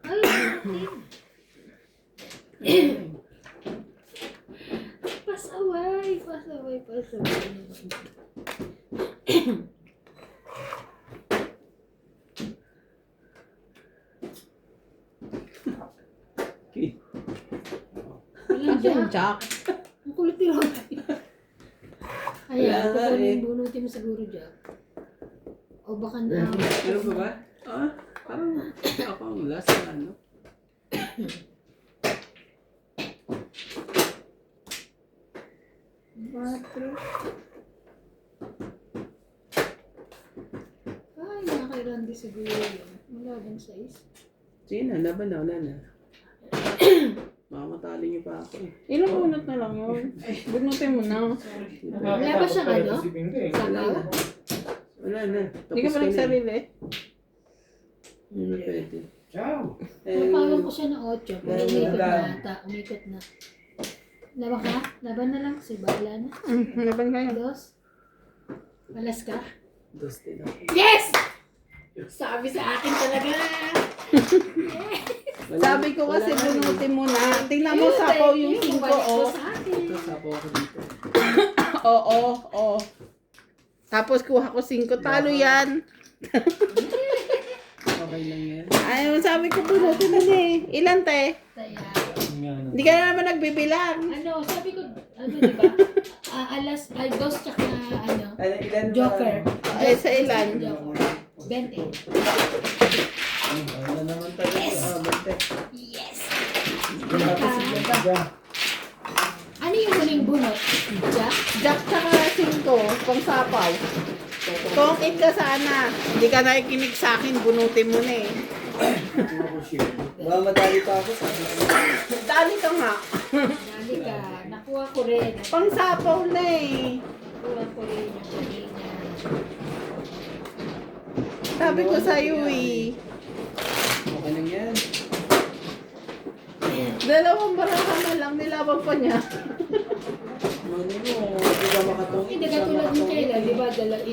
Ay, pasaway. Pasaway, pasaway. Okay. Walang Asan jack. Jack? Ang kulit ni Roy. Ayan, Wala nga kukunin eh. bunutin mo siguro jack. O baka na. Ano ba ba? Ah, parang ako ang last na ano. Batro. Ay, nakakailan din siguro yun. Wala bang size? Sige na, laban na, wala na. Makamatali niyo pa ako eh. Ilang bunot na lang yun. Bunutin mo na. Wala ba siyang ano? Wala Sabaw? na. Wala na. Hindi ka pa nagsarili. Hindi na pwede. Ciao. Napawag ko siya ng 8. Pero Eh, umikot wala. na ata. Umikot na. Laban ka? Laban na lang kasi bahala na. Laban kayo. Dos? Malas ka? Dos din ako. Yes! Sabi sa akin talaga. Wala Sabi na- ko kasi wala na bunutin mo na. Tingnan mo sapaw yung 5 Balik ko oh. sa akin. Ito, sapo ako dito. Oo. Tapos kuha ko 5. Talo yan. Okay lang yan. Ay, sabi ko bunutin na eh. Ilan, te? Kaya, Hindi ka na naman nagbibilang. sabi ko, di ba? Dos tsaka Ilan Joker. Ay, sa ilan? Joker. 20. Ano naman tayo? Bante. Yes! Diyan. Ano yung huling bunot? Jack? Jack tsaka 5, pang sapaw. Kung it ka sana, hindi ka nakikinig sa akin, bunutin mo na eh. Baka madali pa ako sa Dali ka nga. Dali ka. Nakuha ko rin. Pang sapaw na eh. Nakuha ko rin yung kanina. Sabi ko sa'yo eh. Okay lang yan. 2 baraha na lang, nilaban pa niya. Ano mo, di ba makatong? Hindi katulad mo kailan, di ba?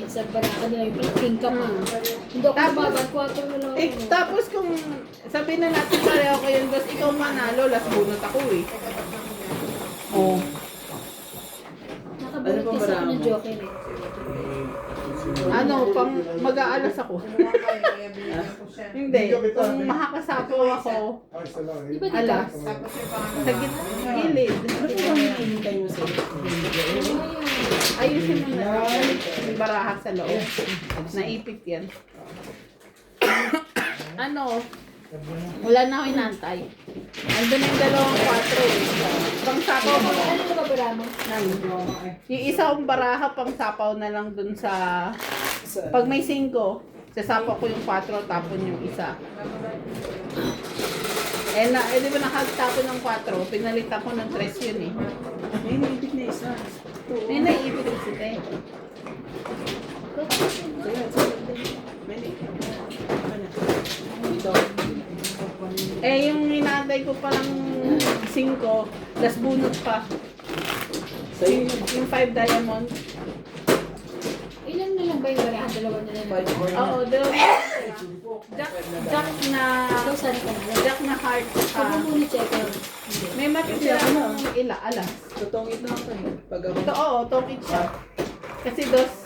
Sa baraka nila yung king ka pa. Hindi ako Tapos- babag, 4 na lang. Eh, tapos kung sabihin na natin pareho ko yun, basta ikaw manalo, last bunot ako eh. Oh. Nakabulit Ano pa kasi ako barama ng mo? joker eh. Ano, pang mag-aalas ako. Hindi, kung makakasapaw ako, Ay, isa lang. Di ba dito? alas. Tapos yung pangalawa. Sa gilid. Ano ba yung hinintay mo sa'yo? Ayusin mo na yung baraha sa loob. Naipit yan. Ano? Wala na ako inantay. Andun yung 2 eh. Pang sapaw mo. Ano na ba barama? Yung isang baraha, pang sapaw na lang dun sa... Pag may 5, sasapaw ko yung 4, tapon yung isa. Di ba nakatapon ng 4, pinalitan ko ng 3 yun eh. May naipit na isa. Hindi naipit kasi te. May naipit. Ano? Ito. Eh, yung inaantay ko pa ng 5, last bunot pa. Sa'yo, Yung 5 diamond. Ilan na lang ba yung baraha? Dalawa na lang. 5 or Oo, Jack na... Ikaw saan ka na? Jack na heart. Pag mo muna check out. May matitira ng alas. Tutongit na ako eh. Pag ako. Ito, oo, tokit siya. Kasi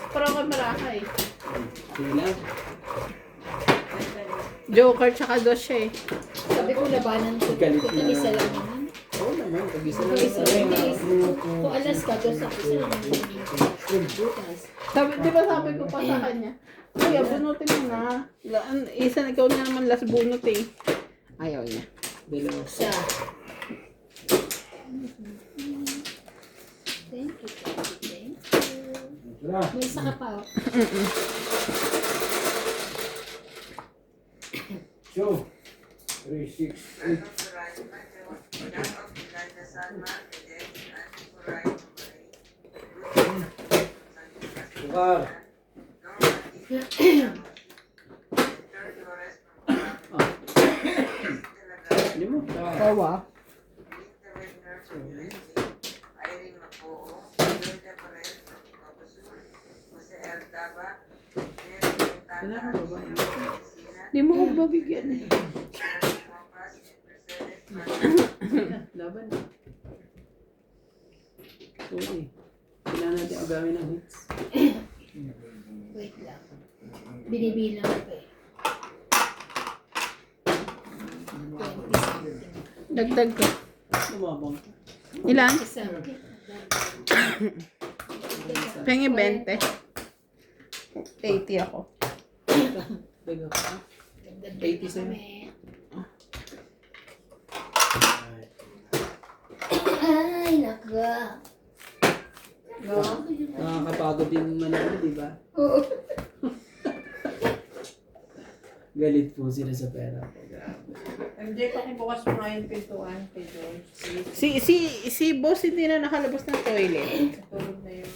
pero ako maraka eh. Sige lang. Joker tsaka 2 siya eh. Sabi ko labanan ko. Galit Kung na. isa lang naman. Oo naman, pag-isa Kung isa lang. Kung alas ka, dos ako. Isa lang naman. Butas. Di ba sabi ko pa sa kanya, Kuya, bunutin mo na. Isa na ikaw na naman last bunot eh. Ayaw niya. Dalawa. Isa. Thank you. Tara. May isa ka pa. Oh. So, 3, 6, 8. Bukar. Hindi mo. Kawa. Wala ka ba? Di mo ako babigyan eh. Laban na. Sorry. Kailangan natin agawin ng hits. Wait lang. Binibilang ko eh. 20 something. Dagdag ko. Lumabang ka. Ilan? Isa. Pengi 20. 80 ako. Bigyan ka. Dagdag 80 sa'yo. kami. Ay, naka. Nakakapagod din manalo, di ba? Oo. Galit po sila sa pera ko. MJ, pakibukas mo nga yung pintuan kay George. Si boss hindi na nakalabas ng toilet. Tulog na yun.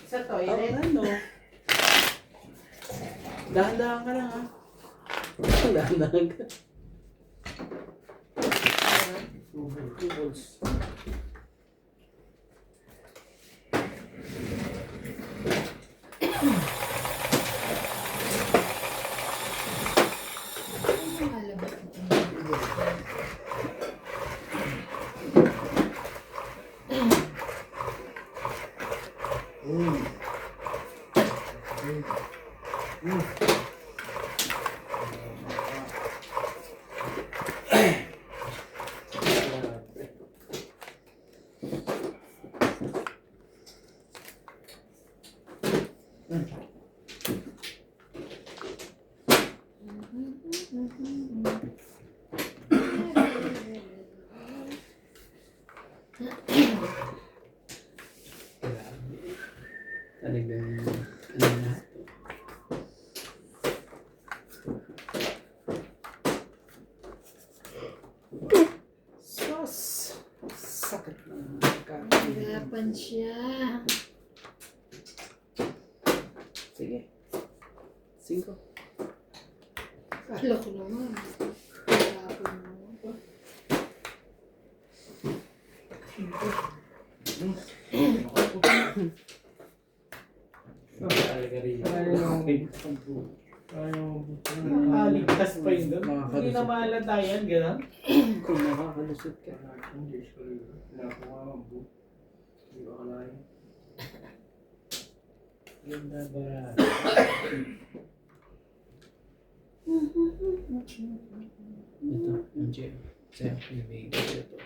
Sa Oh, toilet. ano? Dahan-dahan ka lang ha. Dahan-dahan ka. Two balls. Talagang, ano na. Sus! Sakit na. Hirapan siya. Sige. 5. Kala ko naman. Hirapan mo. Talaga rin. Ayaw. Nakaligtas pa yun doon. Makakalusot. Hindi na mahalata yan, gano'n. Kung makakalusot ka. Hindi ko rin. Nakuha ang boot. Hindi ko akalain. Ganda ba? Ito, yung gym. Sa'yo, yung baby. Ito.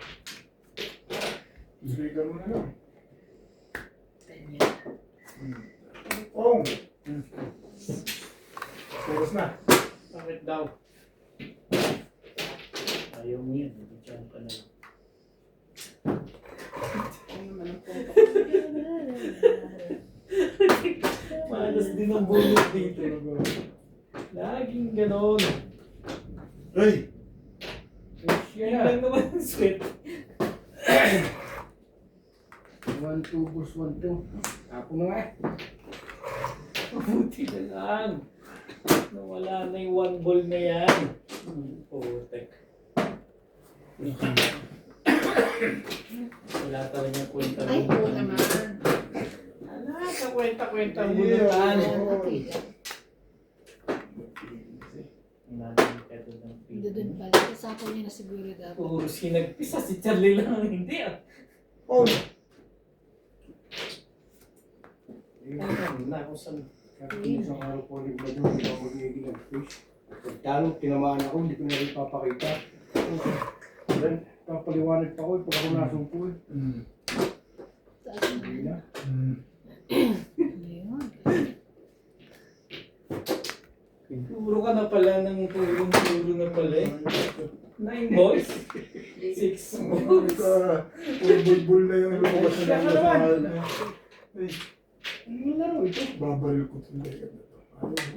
Speaker mo na lang. Oh! Puros na. Bakit daw? Ayaw mo yan. Diyan ka na lang. Malas din ang bulot dito. Laging ganon. Hey! Yan lang naman ang sweat. 1, 2, boss, 1, 2. Ako na nga eh. Mabuti na lang. Nawala na yung 1 ball na yan. Putek. Wala talaga kwenta. Ay, oo naman. Ala, kakwenta-kwenta ang bulutan. Doon pala. Kasapaw niya na siguro dapat. Puro sinagpisa si Charlie lang. Hindi ah. Oh! Ayun na ako sa... Kaya isang araw ko ulit na doon, hindi ako magiging nag-fish. Pagtanong, tinamaan ako, hindi ko na rin papakita. Then, papaliwanag pa ko, pag ako nasumpo eh. Taas na. Hindi na. Ayun. Puro ka na pala ng puro na pala eh. 9 balls? 6 balls? Puro bulbul na yung lumabas na Siya ka naman. Ay, Ano laro ito? babaril ko ito.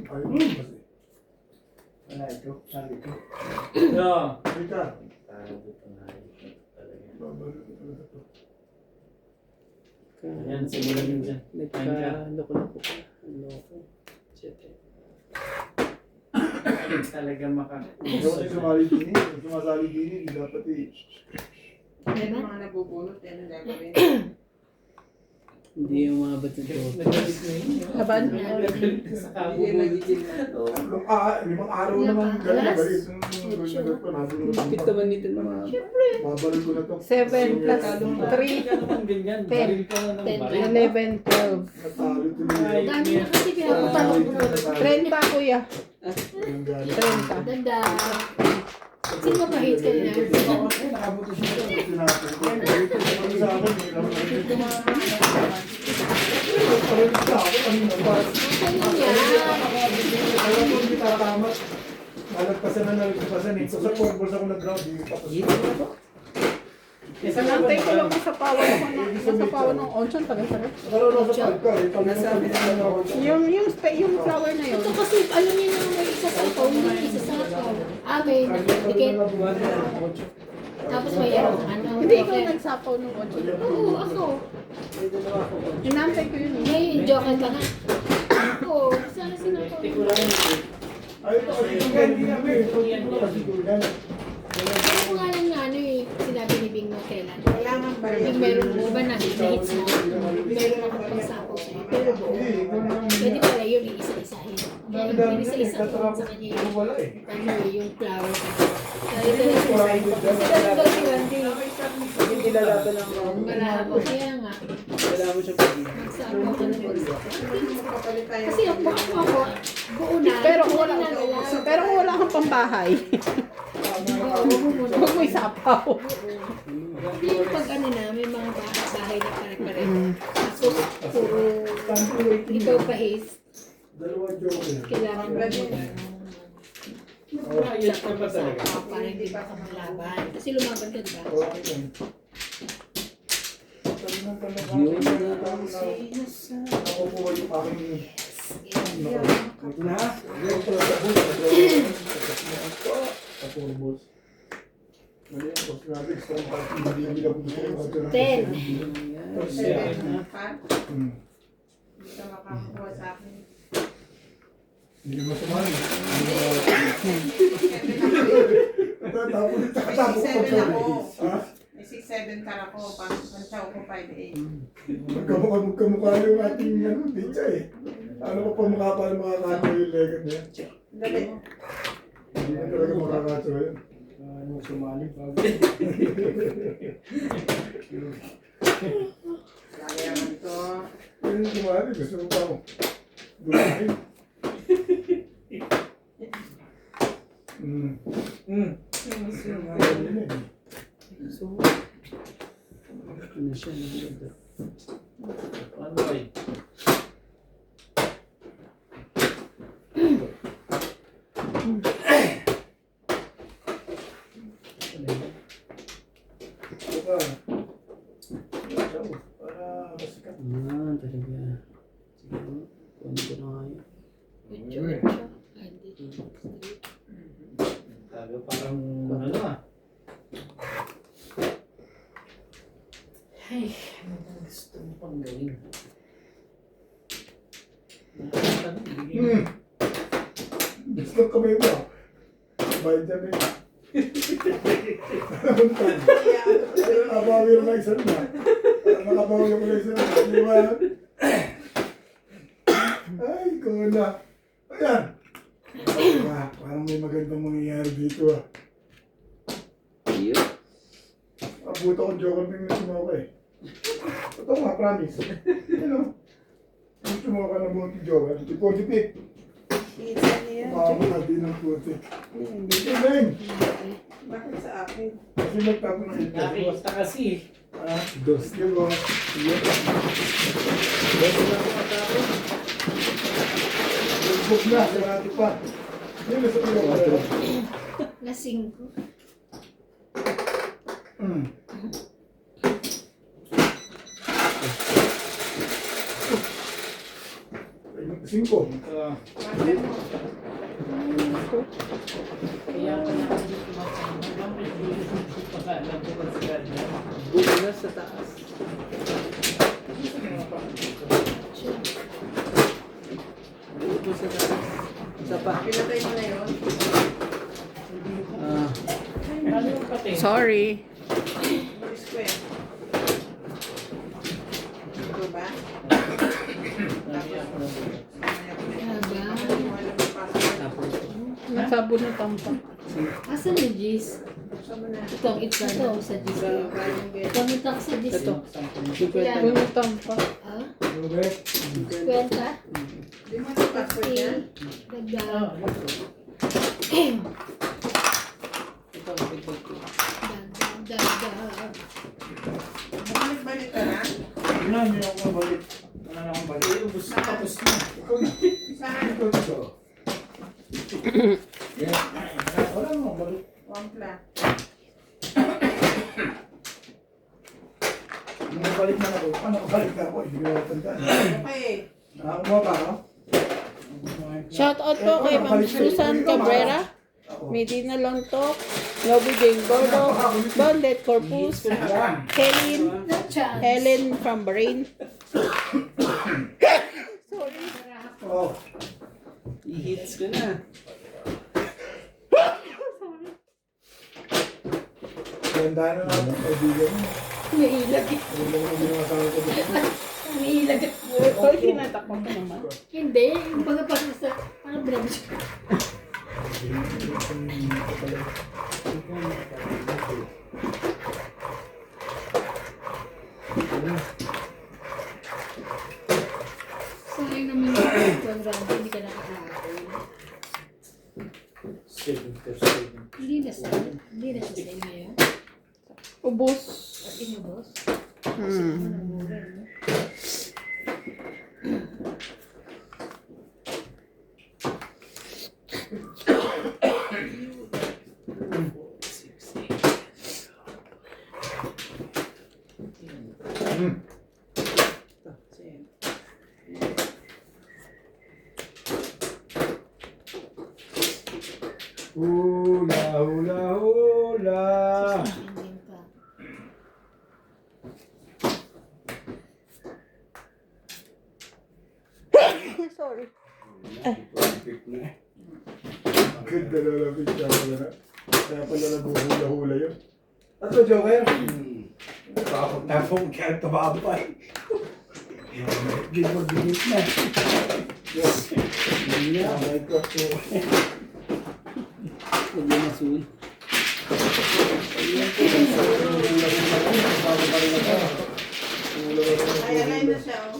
Ayaw mo kasi. Wala ito, saan ito? No. Ay ka, babaril ko talaga ito. Ayan, simulan yun dyan. Nagka-loko-loko ka. Loko. Shit eh. Talaga maka... Yung sumali din eh, yung sumasali din eh, dapat eh. May mga nabubunot yan ang gagawin. Hindi yung mga ba't ito. Nagalit na yun. Laban? Nagalit na sa Hindi kabo. nagigil na. Limang araw naman galing Alas? balit. Nabulog Kapit naman nito na mga... babaril ko na to. 7 plus Baril ka naman ganyan. Baril ka na ng 3, baril. 11, 12. Natalo tuloy. Ay, Dami na kasi pinapunta ko. 30 kuya. Yung galit. 30. Ganda. Sino ba hate kanina? Nakabuto siya. Tinapon ko. Ano sa akin, hindi lang dito. Parang sa ako, kanina ba? Ano yan? Alam ko hindi tatama. Nalagpasan na nalagpasan eh. So sa purpose ako nag-ground, hindi tapos. Nantay ko lang sa pawan ako nasa pawan ng onson taga-taga. Ano na sa pagka eh. Nasabi na ako. Yung flower na yun. Ito kasi alam niyo na may isa sa phone, may isa sa phone. May nagdikit. Tapos may ano. Hindi ikaw nagsapaw ng onson. Oo, ako. Inantay ko yun. May joke ka na. Oo, sana sinapaw. Ay, ito kasi yung candy na eh. Ito kasi yung candy. Ako nga lang na ano eh, sinabi ni Bing mo kailan. Kailangan ba Yung meron mo ba na hits mo? Meron ako pagsapaw sa'yo. Hindi, ikaw na. Pwede pala yun, isa-isahin. Dami Kaya dami isa-isa tatrap sa kanya yung, wala eh. yung flower. Kaya Wala ito, yung dyan. sila daw si Wendy. Hindi nilalaban ng Wala ako, kaya nga. wala mo siya pag Magsama ko na po. Kapalit tayo. Kasi ako, buo na. Pero kung wala, nalala. pero kung wala kang pambahay, huwag mo isapaw. Hindi yung pag ano na, may mga bahay na pare-pare. Ako, puro, ikaw pa haze. Dalawang joke eh. Kailangan mo Ayos ka pa talaga. para hindi pa ka malaban. Kasi lumaban ka, di ba? Okay lang. yun Ako po yung aking Ito na ha. Tapos, mali ang boss natin. Isang party, hindi nila gusto yung 10. Hmm. Hindi ka makakuha sa akin. Hindi naman sumali. May Tapos 6-7 ako. Ha? May 6-7 ka ako. Pansyaw ko 5-8. Magkamukha yung ating teacher eh. Ano pa pa mukha pa ng mga kato yung legend niya? Dali. Hindi na talaga makakato yun. Ano sumali bago. Kaya naman to. Yun yung sumali, gusto ko pa ako. Dumahin. so ano siya Ano ba? Diba? Para masikat. talaga siguro kunin ko na nga yun Tago parang ano ah. Ay, ano ba gusto mo pang gawin? Gusto kami ba? Bayad dyan eh. Nakabawi na isa na. Nakabawi ko na isa na. Di ba? Ay, kuna. Ayan. Diba? Parang may magandang mangyayari dito ah. yun Abuto ko joke ng sumawa eh. Ito nga, promise. Ano? Yung sumawa ka ng buong joke. Positive. Pizza niya. Makakita din ng puti. Hindi. Ito Neng! Bakit sa akin? Kasi nagtapon ng ito. Nakikita kasi. Dos. Di ba? Book na, sarado pa. Hindi na sa iyo. Na 5. Cinco. Bakit mo? Kaya ka na hindi kumakasama. Bakit hindi ko pagkaalam ko ba sa kanya? buo sa taas buo sa taas isa pa Pinatay mo na yun? Ano yung pating? Sorry. Square. Ito ba? tapos Nasabon na tampa. Asan yung G's? Itong ito sa G's. Itong itak sa G's. ito 50 Ano tampa? Ah? Okay. 50? Di mo ito password yan? Dagdag. ito Dagdag. Balik-balik ka na? Wala, hindi ako mabalik. Wala na akong balik. Eh, ubus na tapos na. Ikaw na. Saan? Ito, ito. Wala naman balik. Wampla. Nakabalik na ako. Nakabalik na ako. Hindi ko natandaan. Okay. Nakakuha ka, no? Shout out po kay Ma'am Susan Cabrera, Medina Lontok, Lobby Jane Gordo, Bondet Corpus, No chance. Helen from Bahrain. Oh. i-hits ko na Ganda na natin. Kaibigan mo. May ilag. Ano lang ang ginawa sa akin ko dito? Iniilagat mo. Hoy, tinatakpan ko naman. Hindi, yung pagkapasok sa, parang bravo siya. Sayang naman yung pag-rando, hindi ka nakakain. 7%. Hindi na sa inyo yun. Ubus. At inubos. Hmm. Hula, hula, hula. Hindi pa. Sorry. Perfect na. Ang ganda na lang picture ko na. Kaya pala nag-hula-hula yun. At so, Joker, Tapos kaya tumabay. Ginagigit na. oh my God, so, Huwag yung masul. Ay, alay na siya, oh.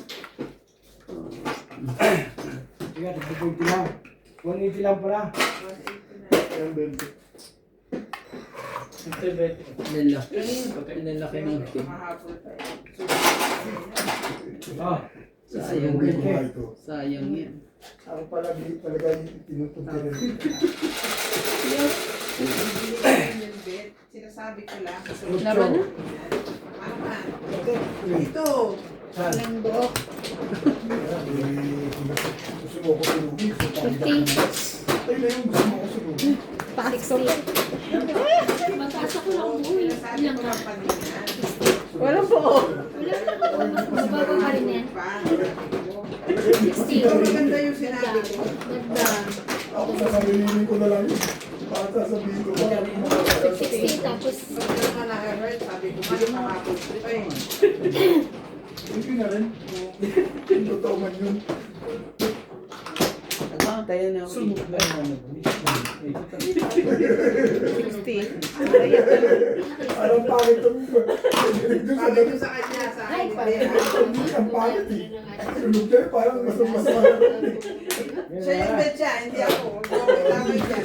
Kaya 220 lang. 180 lang pala. 180 na. ang bente. Nilalaki ng team. Mahapon pa eh. Ah, Sayang Yung yan. buhay ko. Sayang yan. Ako pala, talaga tinutuntun rin. Yung bed, sinasabi ko lang. Laban na? Mama, ito. Walang buhok. Gusto mo ko sunugi. 50. Ay na yung gusto mo ko sunugi. Taas ko. 60. Mataas ako ng buhay. Sinasabi Ilang ko ka? lang kanina. Walang buo. Wala na ako. Mas mababa pa rin yan. Pa. 60. Ito maganda yung sinabi ko. Ganda. Ako sasabihin ko na lang yun. Bakit sasabihin ko pa? 60 tapos Pagka ka na-heard, sabi ko, ano mahapon pa eh. Hindi na rin. Yung totoo man yun. Ah, kaya na ako. Sunod na yung ano. 60. Parang pangit ito. Sabi ko sa kanya, sa ay, akin, parang hindi. Ang pangit eh. Sunog kayo, parang mas Siya yung betya, hindi ako. Hindi ako kailangan dyan.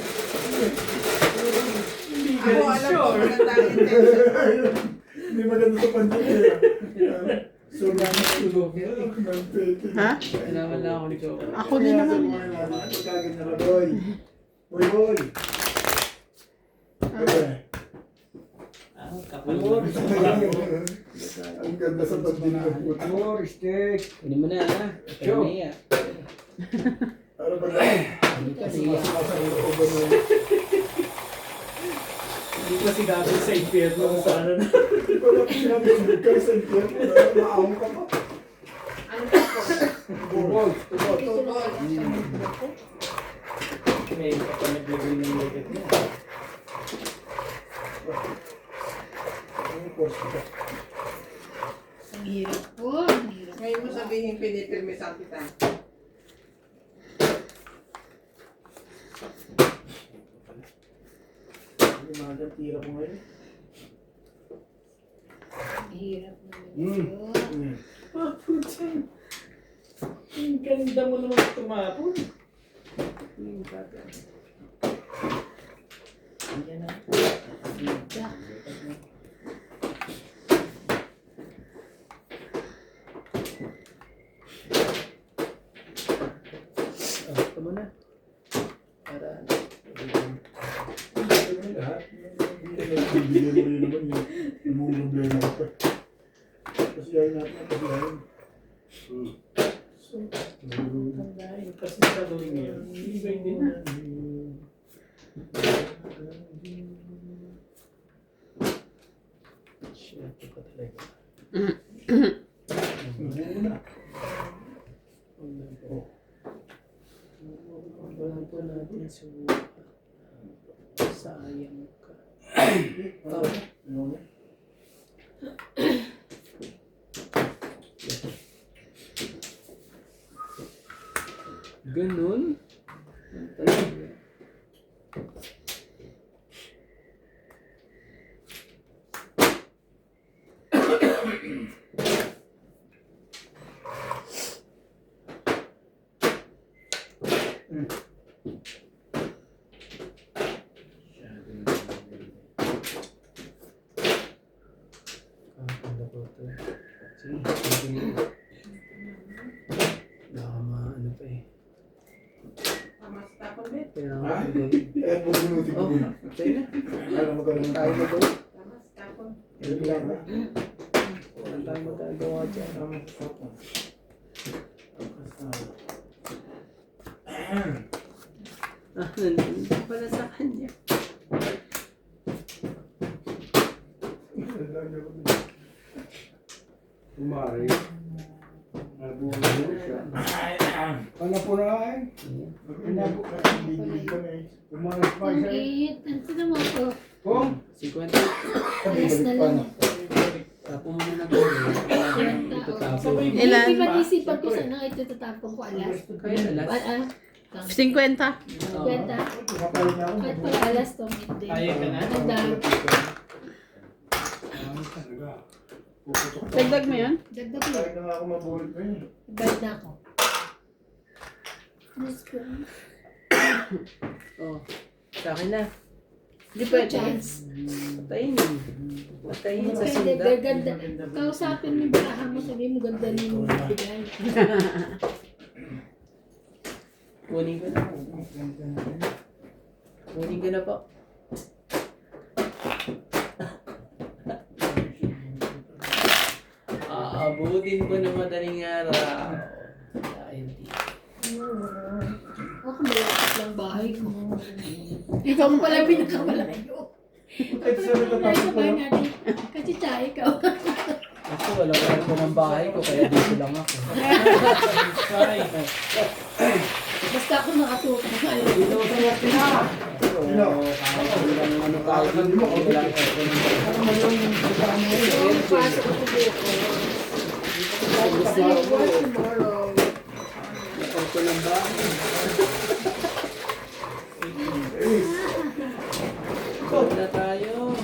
Ako, alam ko, magandang intention. Hindi maganda sa pandemya. So, sunog ng peke. Ha? Kailangan lang ako ni Joe. Ako din naman. Pagkagin na lang, boy. Boy, boy. Kapal. Ang ganda sa pandemya ng puto. more steak. Hindi mo na, ha? Joe. Kaya Ano ba na? Sumasama sa loob ano. Hindi pa sinabi sa impyerno kung saan na. Hindi ko lang sinabi, sunog kayo sa impyerno. Maahong ka pa. Ano pa po? Tubol, tubol. Tubol. May kapal naglagay ng legat niya. Ang course ko. ang hirap po. Ang hirap. Ngayon mo sabihin, pinipirmisan kita. Yung mga tira ko ngayon. Ang hirap naman Mm. yun. Ah, putang. Ang ganda mo naman tumapon. Yan na. ito mo na. Para Ito yung lahat. Bibigyan mo yun naman yun. Namumroblema ka pa. Kasi ayaw natin. Kasi ayaw. Tandaan, kasi sa gawin ngayon. Hindi ba hindi na? Shit, ito ka talaga. Muna. wala pa natin sayang ka. Ano na? Ganun? Talaga. Sige, baka ano pa eh. Mas tapon din. Kailangan Ha? ko gawin. Eh, pupunutin ko Oh, muna. tayo na. Alam mo ganun Tayo na gawin. Mas tapon. Yun lang na. Wala tayong magagawa dyan. Nandun pala sa kanya. Kumari. Nabuhay siya. Ano po na ay? Bibig ka na eh. Umalis pa Ang siya. iit. Ano naman ko? Kung? 50. Alas na lang. Tapo mo na lang gawin. Ito tapo. Ilan? Hindi ba isipan ko sana ito tatapon ko alas? Kaya alas. 50. Kwenta. Kumakain na ako. Kahit pala alas to, midday. Ayaw ka na? Dagdag. Talaga. Dagdag mo yan? Dagdag mo. Kahit na nga ako mabulit pa yun. Bayad na ako. Let's go. Oh. Sa akin na. Hindi pa chance. Patayin yun. Patayin sa Pwede, sindak. ganda. Kausapin mo yung barahan mo, sabihin mo ganda na yung bigay. Kunin ko na. Kunin ko na po. Aabutin ko ng madaling araw. Dahil dito. Ako malapit lang bahay ko. Ikaw mo pala pinakamalayo. Kahit sa Malayo nagpapasok sa ko bahay lang. natin. Kasi tayo ikaw. Ako, wala ko ng bahay ko, kaya dito lang ako. Basta ako nakatutok. Dito sa Latina. Ano tawag dito? Wala ko Pasok ko buko. Kasi you work tomorrow. ko ng bahay. Huwag na tayo.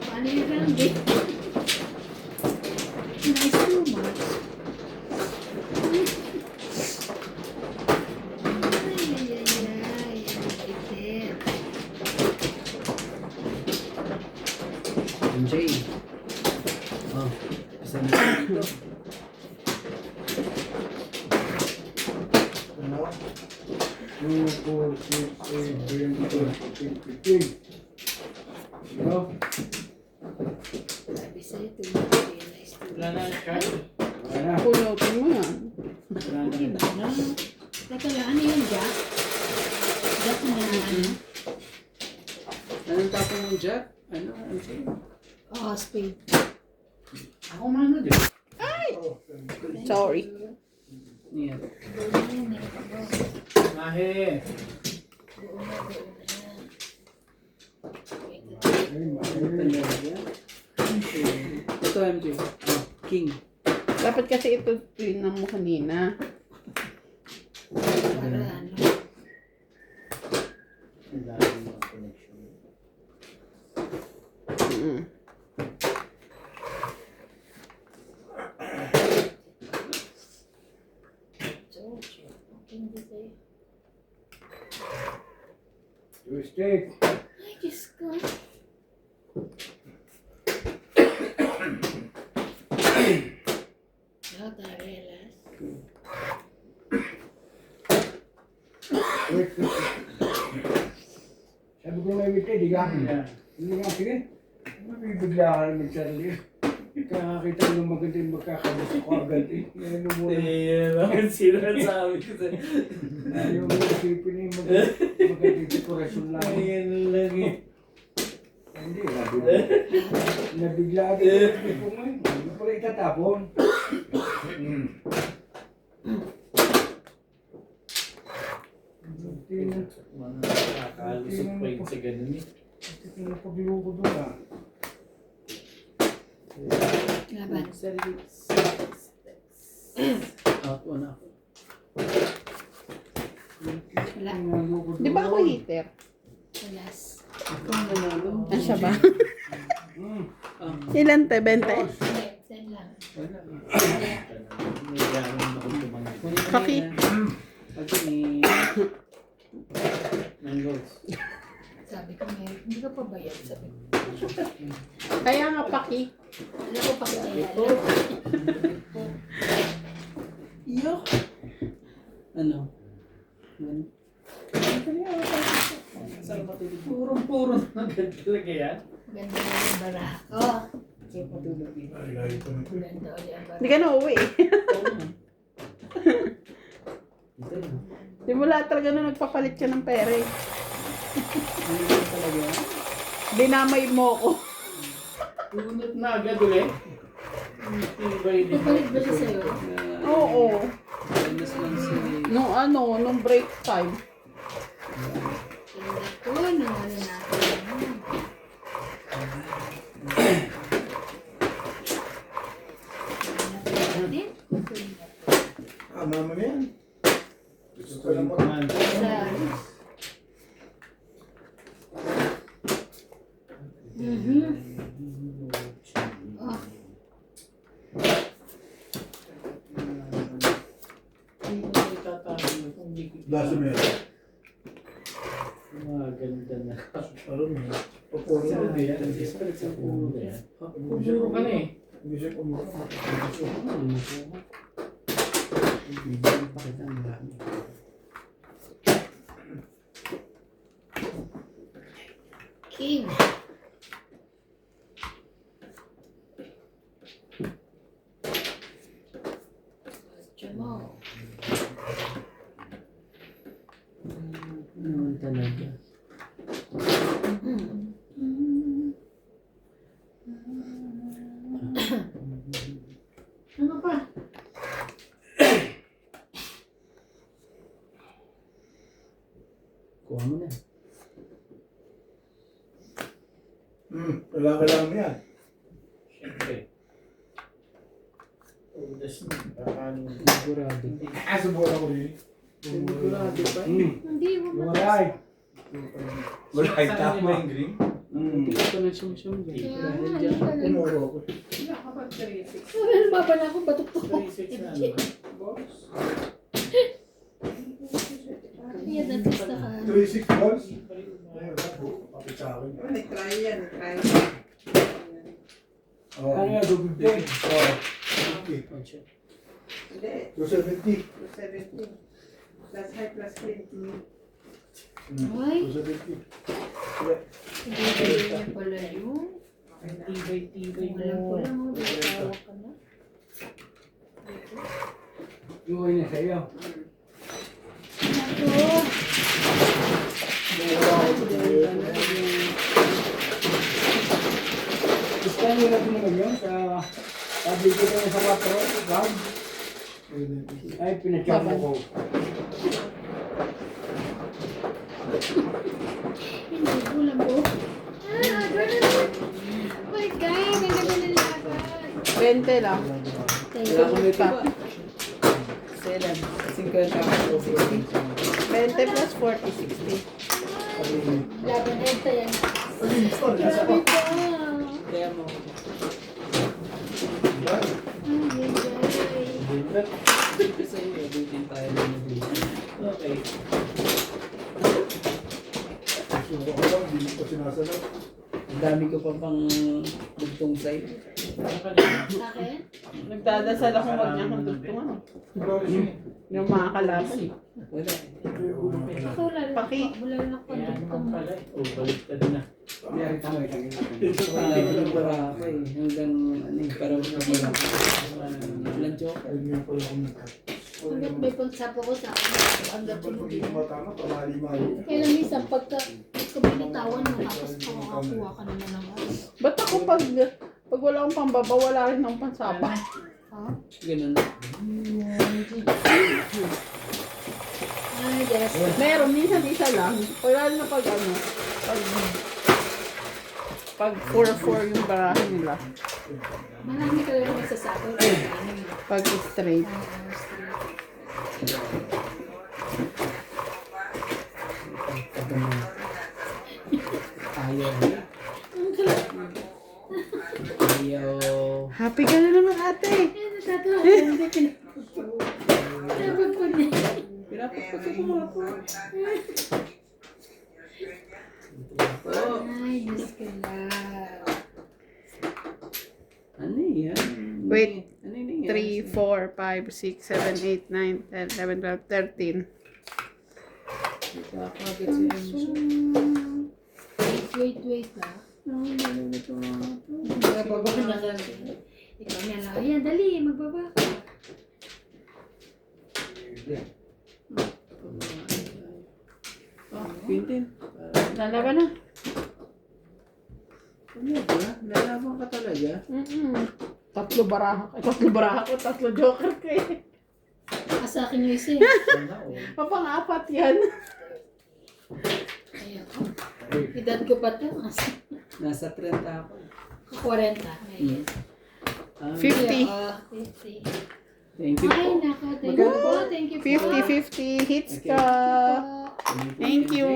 Paano yung grande? Nice too much. Ay. Itit. MJ. Oh, isa na dito. Ano? 2, 4, 6, 8, 10, 12, 15. Ano? Sabi sa'yo, tumigil. Nice too Wala na, Charles. Wala na. Pulutin mo yan. Okay ba na? Teka lang, ano yun, Jack? Jack na ano? Anong tapon mo, Jack? Ano? Ano sa'yo? Oh, spade. Ako man na din. Sorry. Yan. Mahe. Ito, MJ. Oh, King. Dapat kasi ito tinan mo kanina. Para ano? Mm. George, okay hindi sa'yo. Tuesday. Ay, Diyos ko. No, tarelas. Sabi ko may wite, di ka? Hindi nga, sige. Mabibigla ka naman, Charlie. Kakakita ko ng maganda yung magkakagusto ko agad eh. Ngayon mo muna. Bakit sino ang sabi ko sa'yo? Ayaw mo isipin na yung maganda yung dekorasyon lang. Ayan lang eh. Hindi, nabigla agad. Hindi ko ngayon. Hindi ko rin itatapon. Mga nakakalusot pa yun sa ganun eh. Ito na pagluko doon ah. Laban. Out one ako. Wala. Di ba ako hitter? Walas. Ito ang nanalo. Ano siya ba? Ah, Ilan te? 20? Hindi, 10 lang. wala. Kaki. Pati ni Mangoes. Sabi ko, hindi ka pa bayad. Sabi ko, Kaya nga paki. alam ko pa kaya. Iyo. Ano? Purong-puro na ganda talaga yan. Ganda na yung bara. Sarap matulog eh. Ay, lagi ko nito. Ganda ulit ang bara. Hindi ka na uwi eh. Simula talaga na nagpapalit ka ng pera eh. Dinamay mo ko. Tunot na agad ulit. Papalit ba siya sa'yo? Oo. Minus lang si... Nung break time. Ganda ko, nung ano natin. Mama na yan. Gusto ko lang Lasa mo yan. Ganda na. Alam mo, papuro na yan. Puro ka na eh. Hindi siya pumuro. King. Jamal. Naman talaga. Ano pa? Kuha mo na. Kailangan mo yan. Siyempre. Udas na. Paano? Sigurado. Subukan ako rin. Sigurado ba? Hindi mo Walay. Wala ay Saan tama. yung green? Hindi ko na siyang dahil dyan. Pumuro ako. Sabi, baba na ako, batok-tok. 36 na ano? Boss? Yan, natis na ka. 3-6 balls. Ayun, kapit sa akin. Nag-try yan, nag-try. Oo. Ano nga, double ten. Oo. Hindi, 270. 270. Plus high plus 20. Ay. 270. Hindi niya pala yun. Tibay-tibay Walang mo. pala mo, tawag ka na. Iwan niya sa'yo. Ako. Gusto nyo natin naman yun sa tablet ko na sa 4, Rob. Ay, pinachama ko. Hindi, kulang po. Gano'n. Oh my God, ang ganda ng laban. 20 lang. Thank Wala ko you. may pa. Selan. 50 ako. 20 plus 40, 60. Laban, ito yan. Grabe ka. Kaya mo. Ay, ay. Kasi abutin tayo ng nabili. Okay. Subukan ko lang, hindi ko sinasagot. Ang dami ko pa pang dugtong sa'yo. Ano ka na? Akin? Nagdadasal ako wag niya akong dugtungan. Yung mga kalaban eh. Wala. Ako wala lang. Paki. Wala lang ako Kaya dito. naman pala eh. Oh, baliktad na. Mayroon tayo isang ina. Wala ko ng para ako eh. Hanggang ano eh. Parang wala. Walang joke. Ayun nga pala ako nagkat. Hanggat may pagsapo ko sa akin, hanggat Hindi hindi. ko matama, pamali-mali. Kailan minsan pagka binitawan mo, tapos makakakuha ka naman ng ano. Ba't ako pag wala akong pambaba, wala rin akong pansapa? Ha? Ganun. Ay, yes. Meron, minsan isa lang. Wala na pag pag 4-4 yung barahan nila. Marami ka lang masasabi. Pag straight. Ayaw. Ayaw. Happy ka na naman, ate. Natatawa ko. Hindi pinapagpag niya. Pinapagpag ko mga po. Ay, Diyos ko lang. Ano yan? Wait. Ano yun yan? 3, 4, 5, 6, 7, 8, 9, 10, 11, 12, 13. Kakagit si Enzo. Wait lang. Magbaba na lang. Ikaw na lang. Ayan, dali. Magbaba ka. Ah, Quintin. Lalaban na. Ano ba? Lalaban ka talaga? Tatlo baraha ko, tatlo joker ko eh. Sa akin yung isa. Pang-apat yan. Ayan. Edad ko pa to. Nasa 30 ako. 40. Ayan. 50. 50. Thank you Ay, po. nako. Thank you po. Thank you po. 50-50. Hits ka. Po. Thank you.